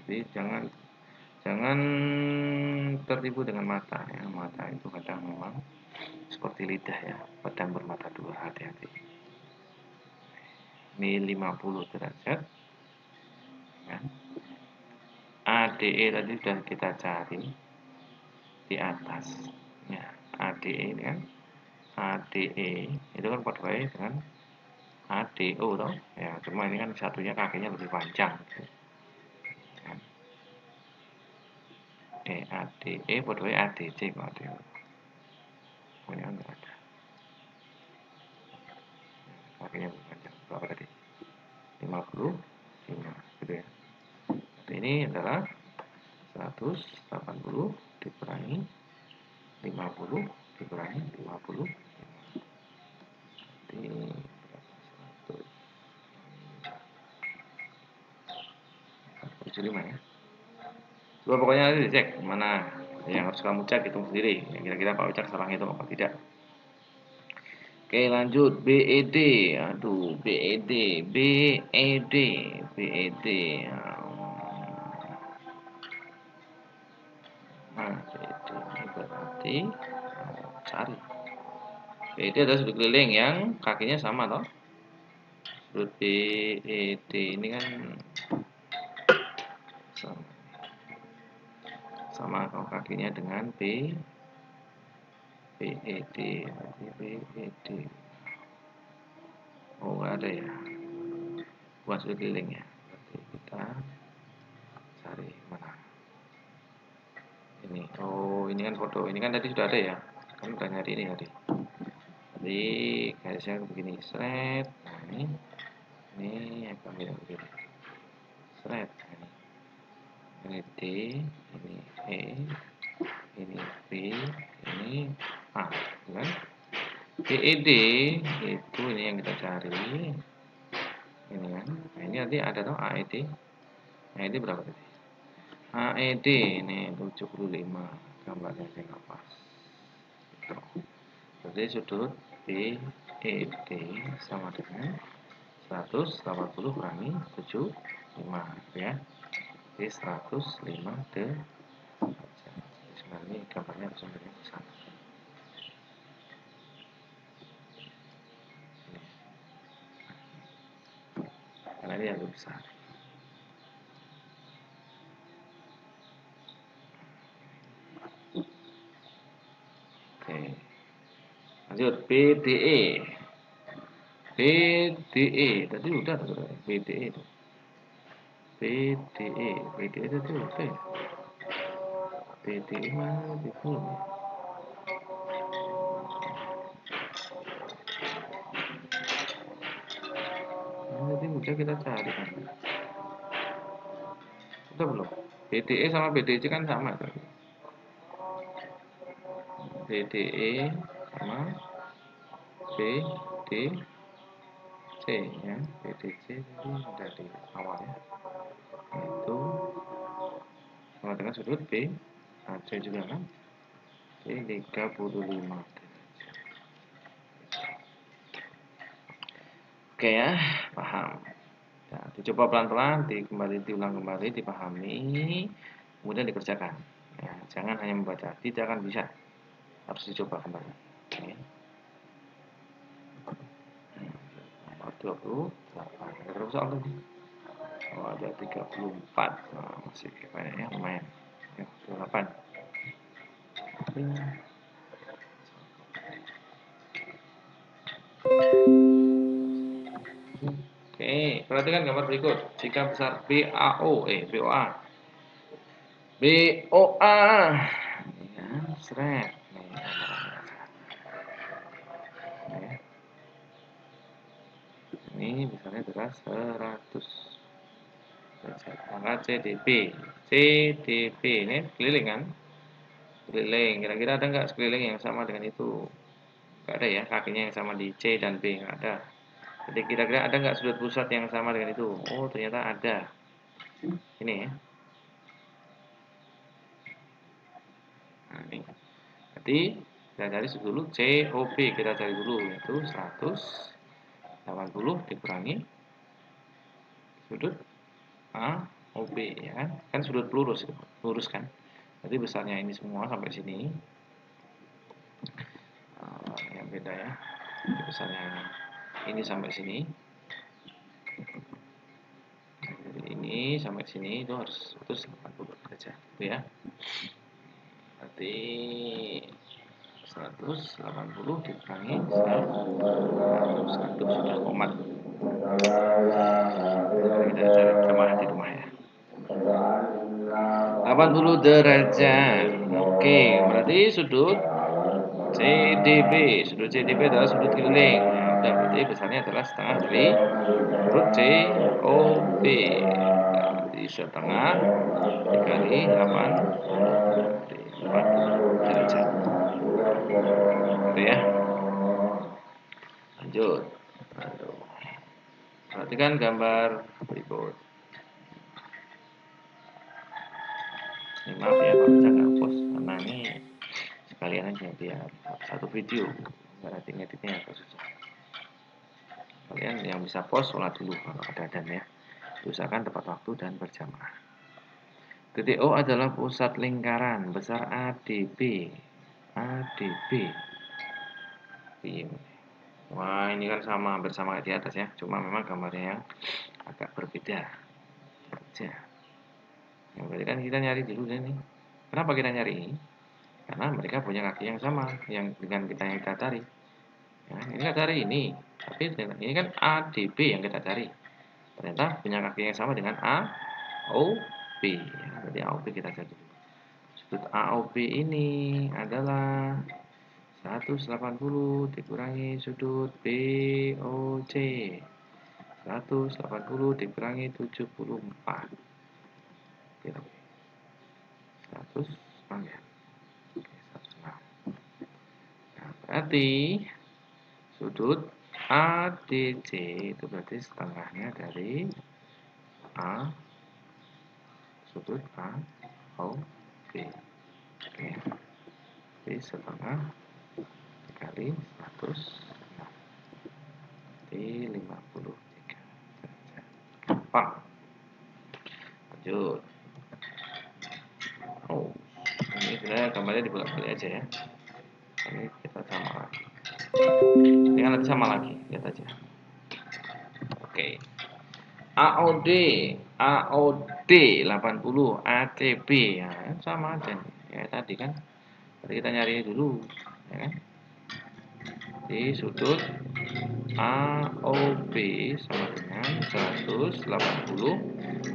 Jadi jangan tertipu dengan mata ya. Mata itu kadang memang seperti lidah ya, pedang bermata dua, hati-hati. Ini 50 derajat. Ya. ADE tadi sudah kita cari di atas. Ya, ADE ini kan ADE itu kan pakai dengan ADO toh. Ya, cuma ini kan satunya kakinya lebih panjang. Ya. ADE pakai ADC kalau ADO. Pokoknya enggak ada. Kakinya lebih panjang. Berapa tadi? 55 gitu ya. Jadi ini adalah 180 dikurangi 50 dikurangi 50 di 175 ya. Coba pokoknya nanti dicek mana yang harus kamu cek, hitung sendiri. Kira-kira Pak Ucak salah hitung apa tidak. Oke lanjut BED. Aduh BED BED BED. Nah BED ini berarti cari. BED adalah sudut keliling yang kakinya sama toh. Sudut BED ini kan sama kalau kakinya dengan BED berarti BED. Oh nggak ada ya, bukan sudut keliling ya. Berarti kita cari mana ini. Oh ini kan foto, ini kan tadi sudah ada ya, kan udah nyari ini tadi. Jadi garisnya begini, seret. Nah ini apa begini, seret. Ini D, ini E, ini B, ini A, kan? BED itu ini yang kita cari. Ini kan, nah, ini nanti ada tuh AED. AED berapa tadi? AED ini 75, gambarnya saya nggak pas. Jadi sudut BED sama dengan 180 kurangi 75 ya. Jadi 105 derajat. Sebenarnya ini gambarnya harus sampai ke sana. Karena ini agak besar. Oke. Lanjut BDE. BDE tadi udah tuh BDE itu. BDE, BDE itu oke. BDE mana di belum ya? Nanti udah kita cari kan. Udah belum? BDE sama BDC kan sama kan? BDE sama BDC ya. BDC tadi udah di awal ya. Itu sama dengan sudut B AC juga kan. Jadi 35. Oke ya, paham. Ya, dicoba pelan-pelan, diulang kembali, dipahami, kemudian dikerjakan. Ya, jangan hanya membaca, tidak akan bisa. Harus dicoba kembali. Oke. Nomor 28. Ada berapa soal tadi? Oh, ada 34. Nah, masih banyak ya, lumayan. Ya, 28. Oke, perhatikan gambar berikut. Jika besar BOA. BOA. Ya, seret. Ini besarnya adalah 100 derajat. Maka CDP ini keliling kan? Keliling. Kira-kira ada nggak sekeliling yang sama dengan itu? Nggak ada ya, kakinya yang sama di C dan B nggak ada. Jadi kira-kira ada nggak sudut pusat yang sama dengan itu? Oh ternyata ada. Ini ya. Nah ini. Jadi kita cari dulu COB, kita cari dulu itu 180 dikurangi sudut AOB ya kan? Kan sudut lurus kan? Jadi besarnya ini semua sampai sini. Yang beda ya. Besarnya ini sampai sini. sini sampai sini itu harus 80 saja, gitu ya. Berarti 180 dikurangi 100 sudah komat. Kita cari sama di rumah ya. 80 derajat. Oke, berarti sudut CDB. Sudut CDB adalah sudut keliling. Ya, udah, berarti besarnya adalah setengah dari root COB. Nah, berarti setengah dikali 40 derajat. Gitu ya. Lanjut. Aduh. Perhatikan gambar berikut. Ini maaf ya kalau saya nggak post karena ini sekalian aja biar satu video. Berarti ngeditnya agak susah. Kalian yang bisa post sholat dulu kalau ada dan ya. Usahakan tepat waktu dan berjamaah. Titik O adalah pusat lingkaran besar ADB. ADB. Wah, ini kan sama, hampir sama di atas ya. Cuma memang gambarnya yang agak berbeda. Aja. Yang berarti kan kita nyari dulu deh nih. Kenapa kita nyari ini? Karena mereka punya kaki yang sama yang dengan yang kita cari. Ya, ini kita cari ini, tapi ini kan ADB yang kita cari. Ternyata punya kaki yang sama dengan AOB. Ya, jadi AOB kita cari dulu. Sudut AOB ini adalah 180 dikurangi sudut BOC. 180 dikurangi 74. 100 ya. Oke, 106. Nah, berarti sudut ADC itu berarti setengahnya dari A sudut AOB. Oke. Jadi setengah dikali 100 di 53 derajat. Gampang. Lanjut. Oh, ini sebenarnya gambarnya dibolak-balik aja ya. Ini kita sama lagi. Ini kan nanti sama lagi, lihat aja. Oke. AOD, AOD 80, ACB ya sama aja nih. Ya tadi kan. Tadi kita nyari dulu, ya kan? Di sudut AOB sama dengan 180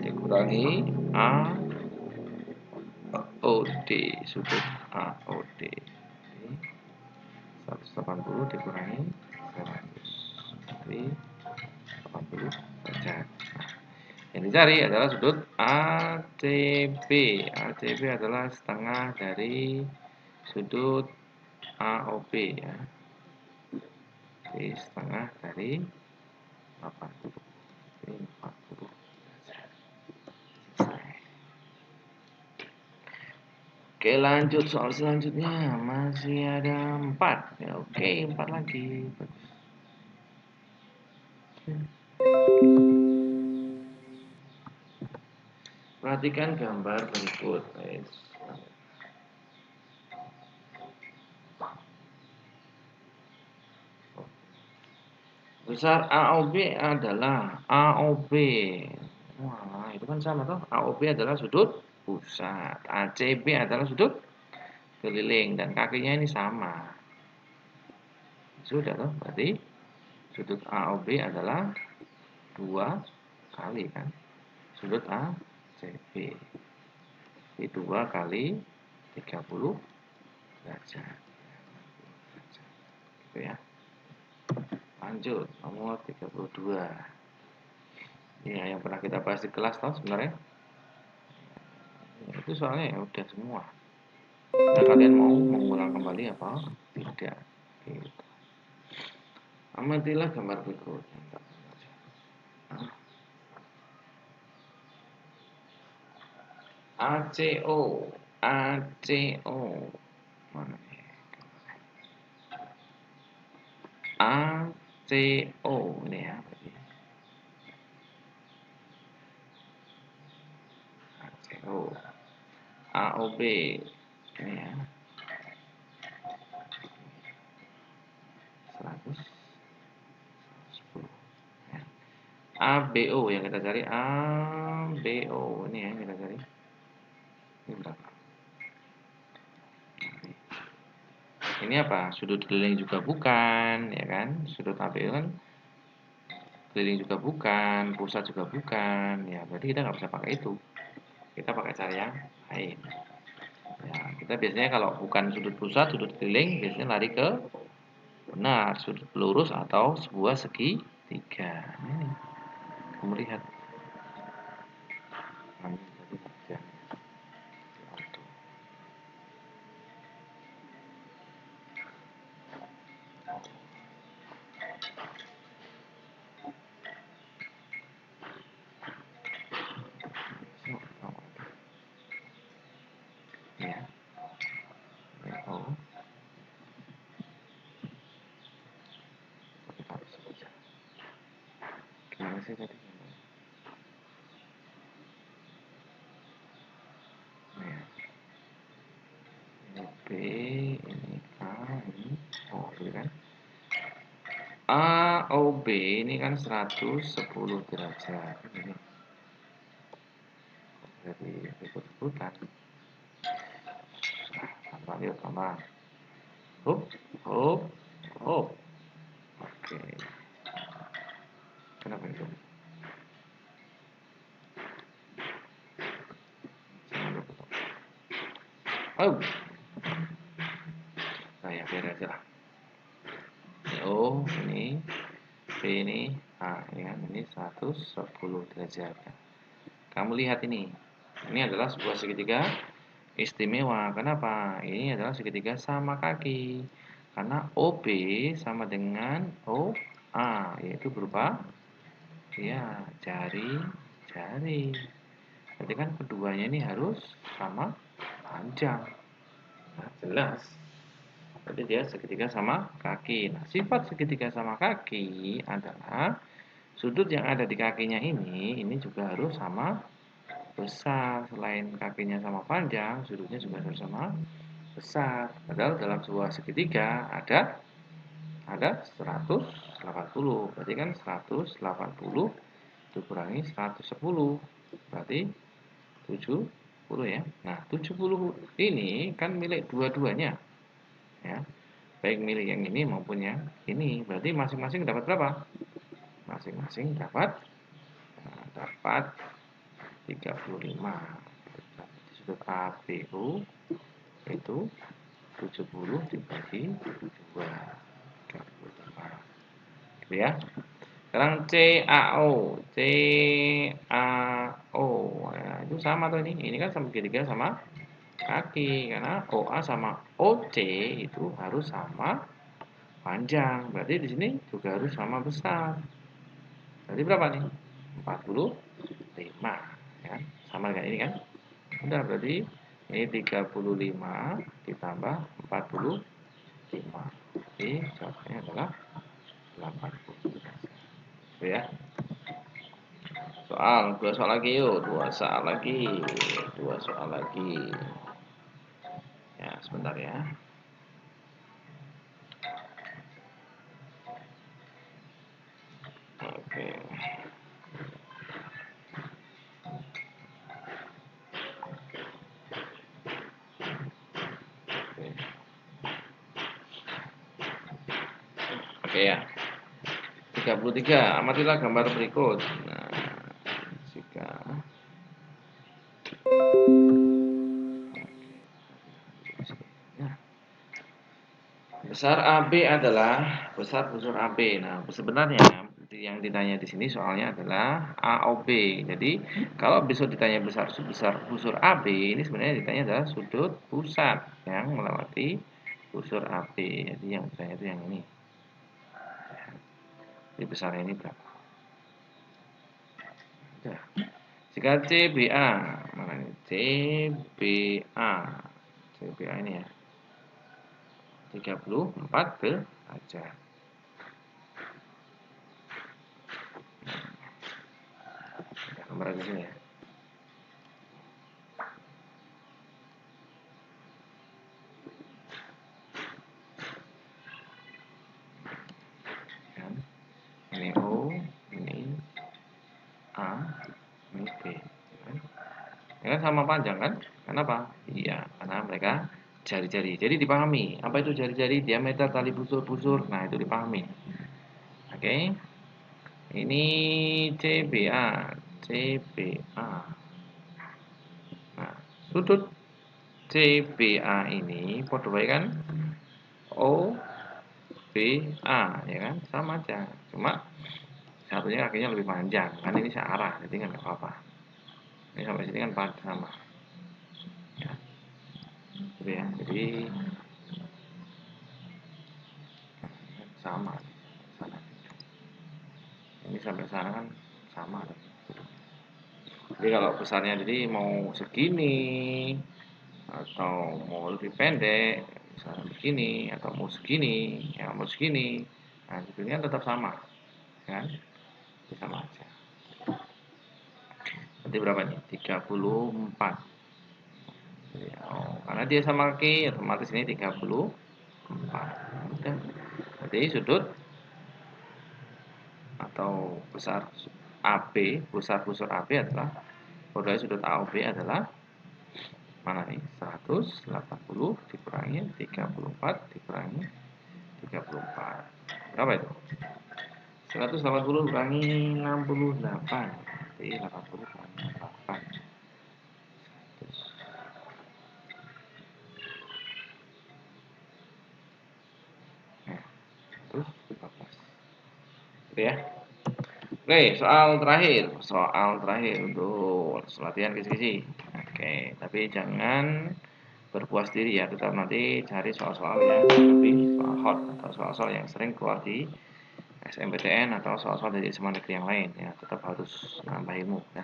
dikurangi AOD sudut AOD. 180 dikurangi 100 dari 80 derajat. Yang dicari adalah sudut ACB. ACB adalah setengah dari sudut AOB ya. Jadi setengah dari 80. Jadi 40 derajat. Oke, lanjut soal selanjutnya. Masih ada 4. Ya, oke, 4 lagi. Perhatikan gambar berikut. Besar AOB adalah AOB. Wah, itu kan sama toh. AOB adalah sudut pusat. ACB adalah sudut keliling dan kakinya ini sama. Sudah toh, berarti sudut AOB adalah 2 kali kan sudut ACB. Jadi 2 kali 30 derajat. Gitu ya. Lanjut, nomor 32. Ya, yang pernah kita bahas di kelas toh sebenarnya. Itu soalnya ya udah semua. Nah, kalian mau mengulang kembali apa? Tidak. Gitu. Amatilah gambar berikut. ACO, ACO. Mana nih? ACO ini ya. ACO. AOB ini ya. 100 110 ya. ABO yang kita cari, ABO ini ya kita cari. Ini berapa? Ini apa? Sudut keliling juga bukan, ya kan? Sudut ABO kan keliling juga bukan, pusat juga bukan. Ya, berarti kita nggak bisa pakai itu. Kita pakai cara yang lain. Ya, kita biasanya kalau bukan sudut pusat, sudut keliling, biasanya lari ke benar, sudut lurus atau sebuah segitiga. Ini, kamu lihat. Ya, oh, gimana sih tadi? Ya, ini B, ini A, ini O, gitu kan? AOB ini kan 110 derajat. Ini jadi ikut-ikutan. Tambah, yuk tambah. Hup, hup, hup. Oke, kenapa itu? Oh, nah ya biar aja lah. Ini O, ini B ini A, ini kan ini 110 derajat. Kamu lihat ini adalah sebuah segitiga istimewa. Kenapa? Ini adalah segitiga sama kaki. Karena OB sama dengan OA, yaitu berupa ya jari. Berarti kan keduanya ini harus sama panjang. Nah, jelas. Berarti dia segitiga sama kaki. Nah, sifat segitiga sama kaki adalah sudut yang ada di kakinya ini juga harus sama besar. Selain kakinya sama panjang, sudutnya juga harus sama besar. Padahal dalam sebuah segitiga ada 180. Berarti kan 180 dikurangi 110. Berarti 70 ya. Nah, 70 ini kan milik dua-duanya ya. Baik milik yang ini maupun yang ini. Berarti masing-masing dapat berapa? Masing-masing dapat 35. Sudut ABO itu 70 dibagi 2, 35. Gitu ya. Sekarang CAO. Nah, itu sama tuh ini. Ini kan sama segitiga sama kaki karena OA sama OC itu harus sama panjang. Berarti di sini juga harus sama besar. Berarti berapa nih? 45 ya. Sama dengan ini kan? Udah berarti ini 35 ditambah 45. Jadi jawabannya adalah 80. Itu ya. Dua soal lagi yuk, dua soal lagi. Ya, sebentar ya. Oke. Oke ya. 33. Amatilah gambar berikut. Nah, jika ya, besar AB adalah besar busur AB. Nah, sebenarnya yang ditanya di sini soalnya adalah AOB. Jadi, kalau besok ditanya besar besar busur AB, ini sebenarnya ditanya adalah sudut pusat yang melewati busur AB. Jadi yang ditanya itu yang ini. Jadi besarnya ini berapa? Udah. Jika CBA, mana ini? CBA. CBA ini ya. 34 derajat. Ada gambar di sini ya. Kan? Ini O, ini Ya kan sama panjang kan? Kenapa? Iya, karena mereka jari-jari. Jadi dipahami, apa itu jari-jari, diameter, tali busur-busur. Nah, itu dipahami. Oke. Ini CBA, CBA. Nah, sudut CBA ini podo wae kan OBA, ya kan? Sama aja. Cuma satunya kakinya lebih panjang. Kan ini searah, jadi kan nggak apa-apa. Ini sampai sini kan sama. Ya, gitu ya. Jadi sama. Sana. Ini sampai sana kan sama. Jadi kalau besarnya jadi mau segini atau mau lebih pendek, misalnya begini atau mau segini, ya mau segini, nah sebetulnya tetap sama, kan? Sama aja. Nanti berapa nih? 34. Ya, karena dia sama kaki, otomatis ini 34. Udah. Jadi sudut atau besar AB, besar busur AB adalah kodai sudut AOB adalah mana nih? 180 dikurangi 34 dikurangi 34. Berapa itu? 180 kurangi 68. Berarti 80 kurangi 8. Nah, terus 15. Gitu ya. Oke, soal terakhir untuk latihan kisi-kisi. Oke, tapi jangan berpuas diri ya, tetap nanti cari soal-soal yang lebih soal hot atau soal-soal yang sering keluar di SNMPTN atau soal-soal dari SMA negeri yang lain ya, tetap harus nambah ilmu ya.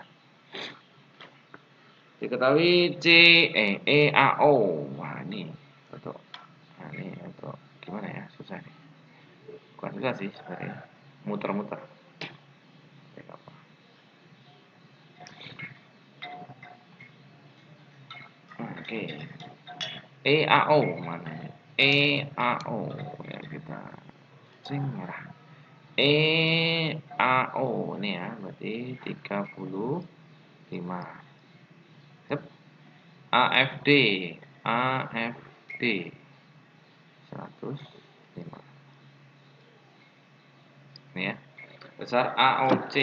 Diketahui C, E, A, O. Wah ini untuk, nah ini untuk gimana ya, susah nih. Bukan susah sih sebenarnya, muter-muter. Oke, E, A, O mana? E, A, O ya kita cing merah. E, A, O ini ya, berarti 35. Yep. AFD, AFD 105. Ini ya. Besar AOC,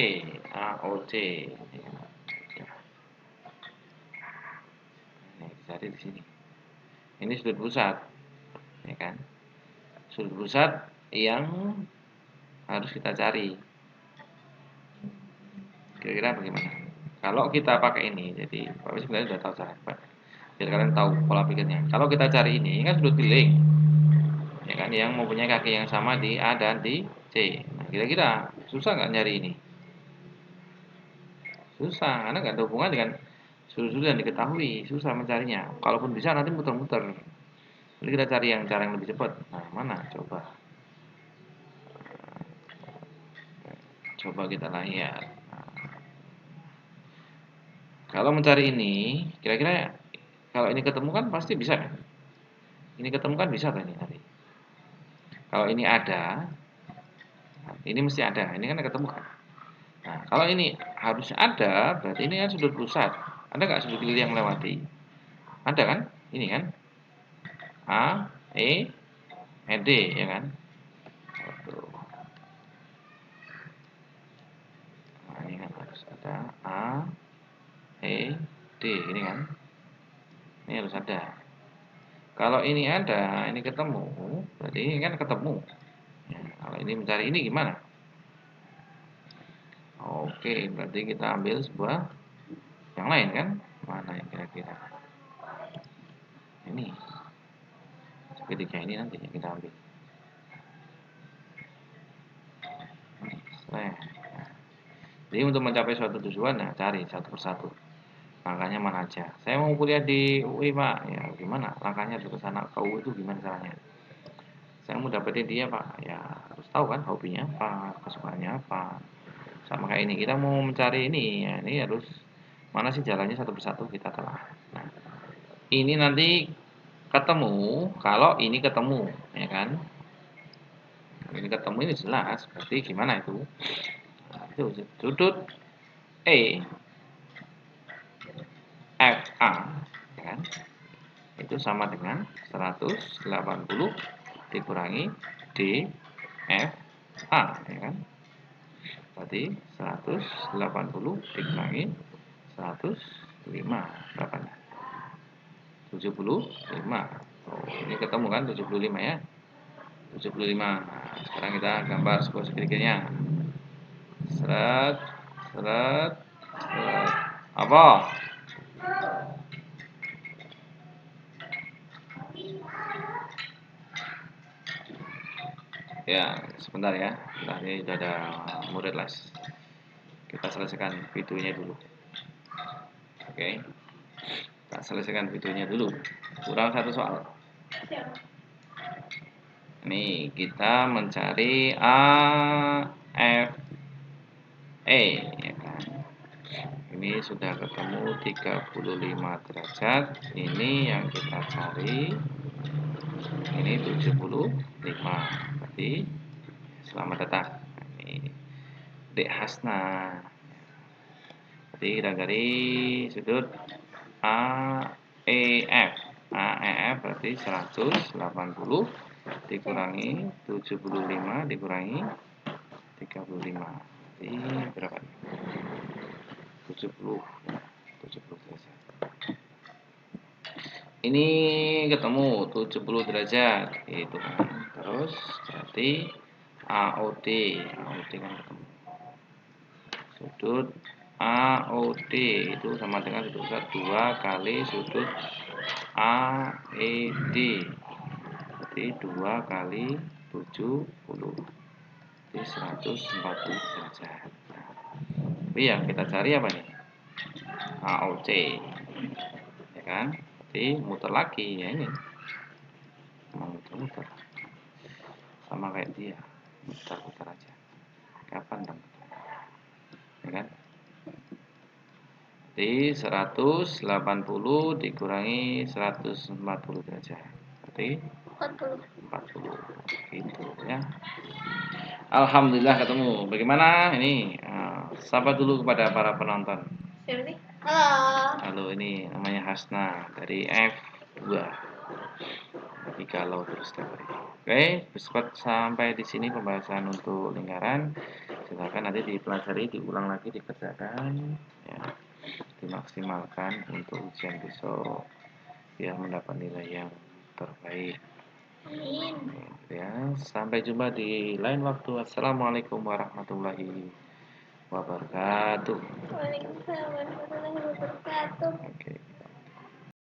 AOC. Ini cari di sini. Ini sudut pusat, ya kan? Sudut pusat yang harus kita cari. Kira-kira bagaimana? Kalau kita pakai ini, jadi Pak sebenarnya sudah tahu cara, Pak. Biar kalian tahu pola pikirnya. Kalau kita cari ini kan sudut piling, ya kan? Yang mempunyai kaki yang sama di A dan di C. Nah, kira-kira susah nggak nyari ini? Susah, karena nggak ada hubungan dengan sudut-sudut yang diketahui. Susah mencarinya. Kalaupun bisa nanti muter-muter. Jadi kita cari yang cara yang lebih cepat. Nah, mana? Coba kita lihat. Kalau mencari ini, kira-kira kalau ini ketemu kan pasti bisa kan? Ini ketemu kan bisa kan ini nanti. Kalau ini ada, ini mesti ada. Ini kan ketemu kan? Nah, kalau ini harus ada, berarti ini kan sudut pusat. Ada nggak sudut kiri yang melewati? Ada kan? Ini kan? A, E, D, ya kan? Tuh. Nah, ini kan harus ada A, E, D, ini kan? Ini harus ada. Kalau ini ada, ini ketemu, berarti ini kan ketemu. Ya, kalau ini mencari ini gimana? Oke, berarti kita ambil sebuah yang lain kan? Mana yang kira-kira? Ini. Segitiga ini nanti yang kita ambil. Nah, jadi untuk mencapai suatu tujuan, nah cari satu persatu. Langkahnya mana aja? Saya mau kuliah di UI Pak, ya gimana? Langkahnya harus ke sana ke UI itu gimana caranya? Saya mau dapetin dia Pak, ya harus tahu kan hobinya apa, kesukaannya apa. Sama kayak ini kita mau mencari ini, ya ini harus mana sih jalannya satu persatu kita telah. Nah, ini nanti ketemu kalau ini ketemu, ya kan? Ini ketemu ini jelas, berarti gimana itu? Nah, itu sudut E, F, A, ya kan? Itu sama dengan 180 dikurangi D, F, A, ya kan? Berarti 180 dikurangi 105, berapa? 75. Oh, ini ketemu kan 75 ya? 75. Nah, sekarang kita gambar sebuah segitiga. Seret, seret, seret. Apa? Ya, sebentar ya. Nah, ini sudah ada murid les. Kita selesaikan videonya dulu. Oke. Kita selesaikan videonya dulu. Kurang satu soal. Nih, kita mencari A, F, E, ya kan? Ini sudah ketemu 35 derajat. Ini yang kita cari. Ini 75. Berarti selamat datang. Ini Dek Hasna. Berarti kita cari sudut AEF. AEF berarti 180 dikurangi 75 dikurangi 35. Berarti berapa? 70. 70 derajat. Ini ketemu 70 derajat gitu kan. Terus berarti AOD. AOD kan ketemu. Sudut AOD itu sama dengan sudut pusat 2 kali sudut AED. Berarti 2 kali 70. Berarti 140 derajat. Nah, tapi yang kita cari apa nih? AOC. Ya kan? Berarti muter lagi ya ini. Muter-muter. Sama kayak dia. Muter-muter aja. Kapan dong? Ya kan? Jadi 180 dikurangi 140 derajat. Berarti 40. Gitu ya. Alhamdulillah ketemu. Bagaimana ini? Sapa dulu kepada para penonton. Siapa sih? Halo. Halo, ini namanya Hasna dari F2. Jadi kalau terus setiap hari. Oke, cepat sampai di sini pembahasan untuk lingkaran. Silakan nanti dipelajari, diulang lagi, dikerjakan, ya, dimaksimalkan untuk ujian besok biar mendapat nilai yang terbaik. Amin. Ya, sampai jumpa di lain waktu. Assalamualaikum warahmatullahi wabarakatuh. Waalaikumsalam warahmatullahi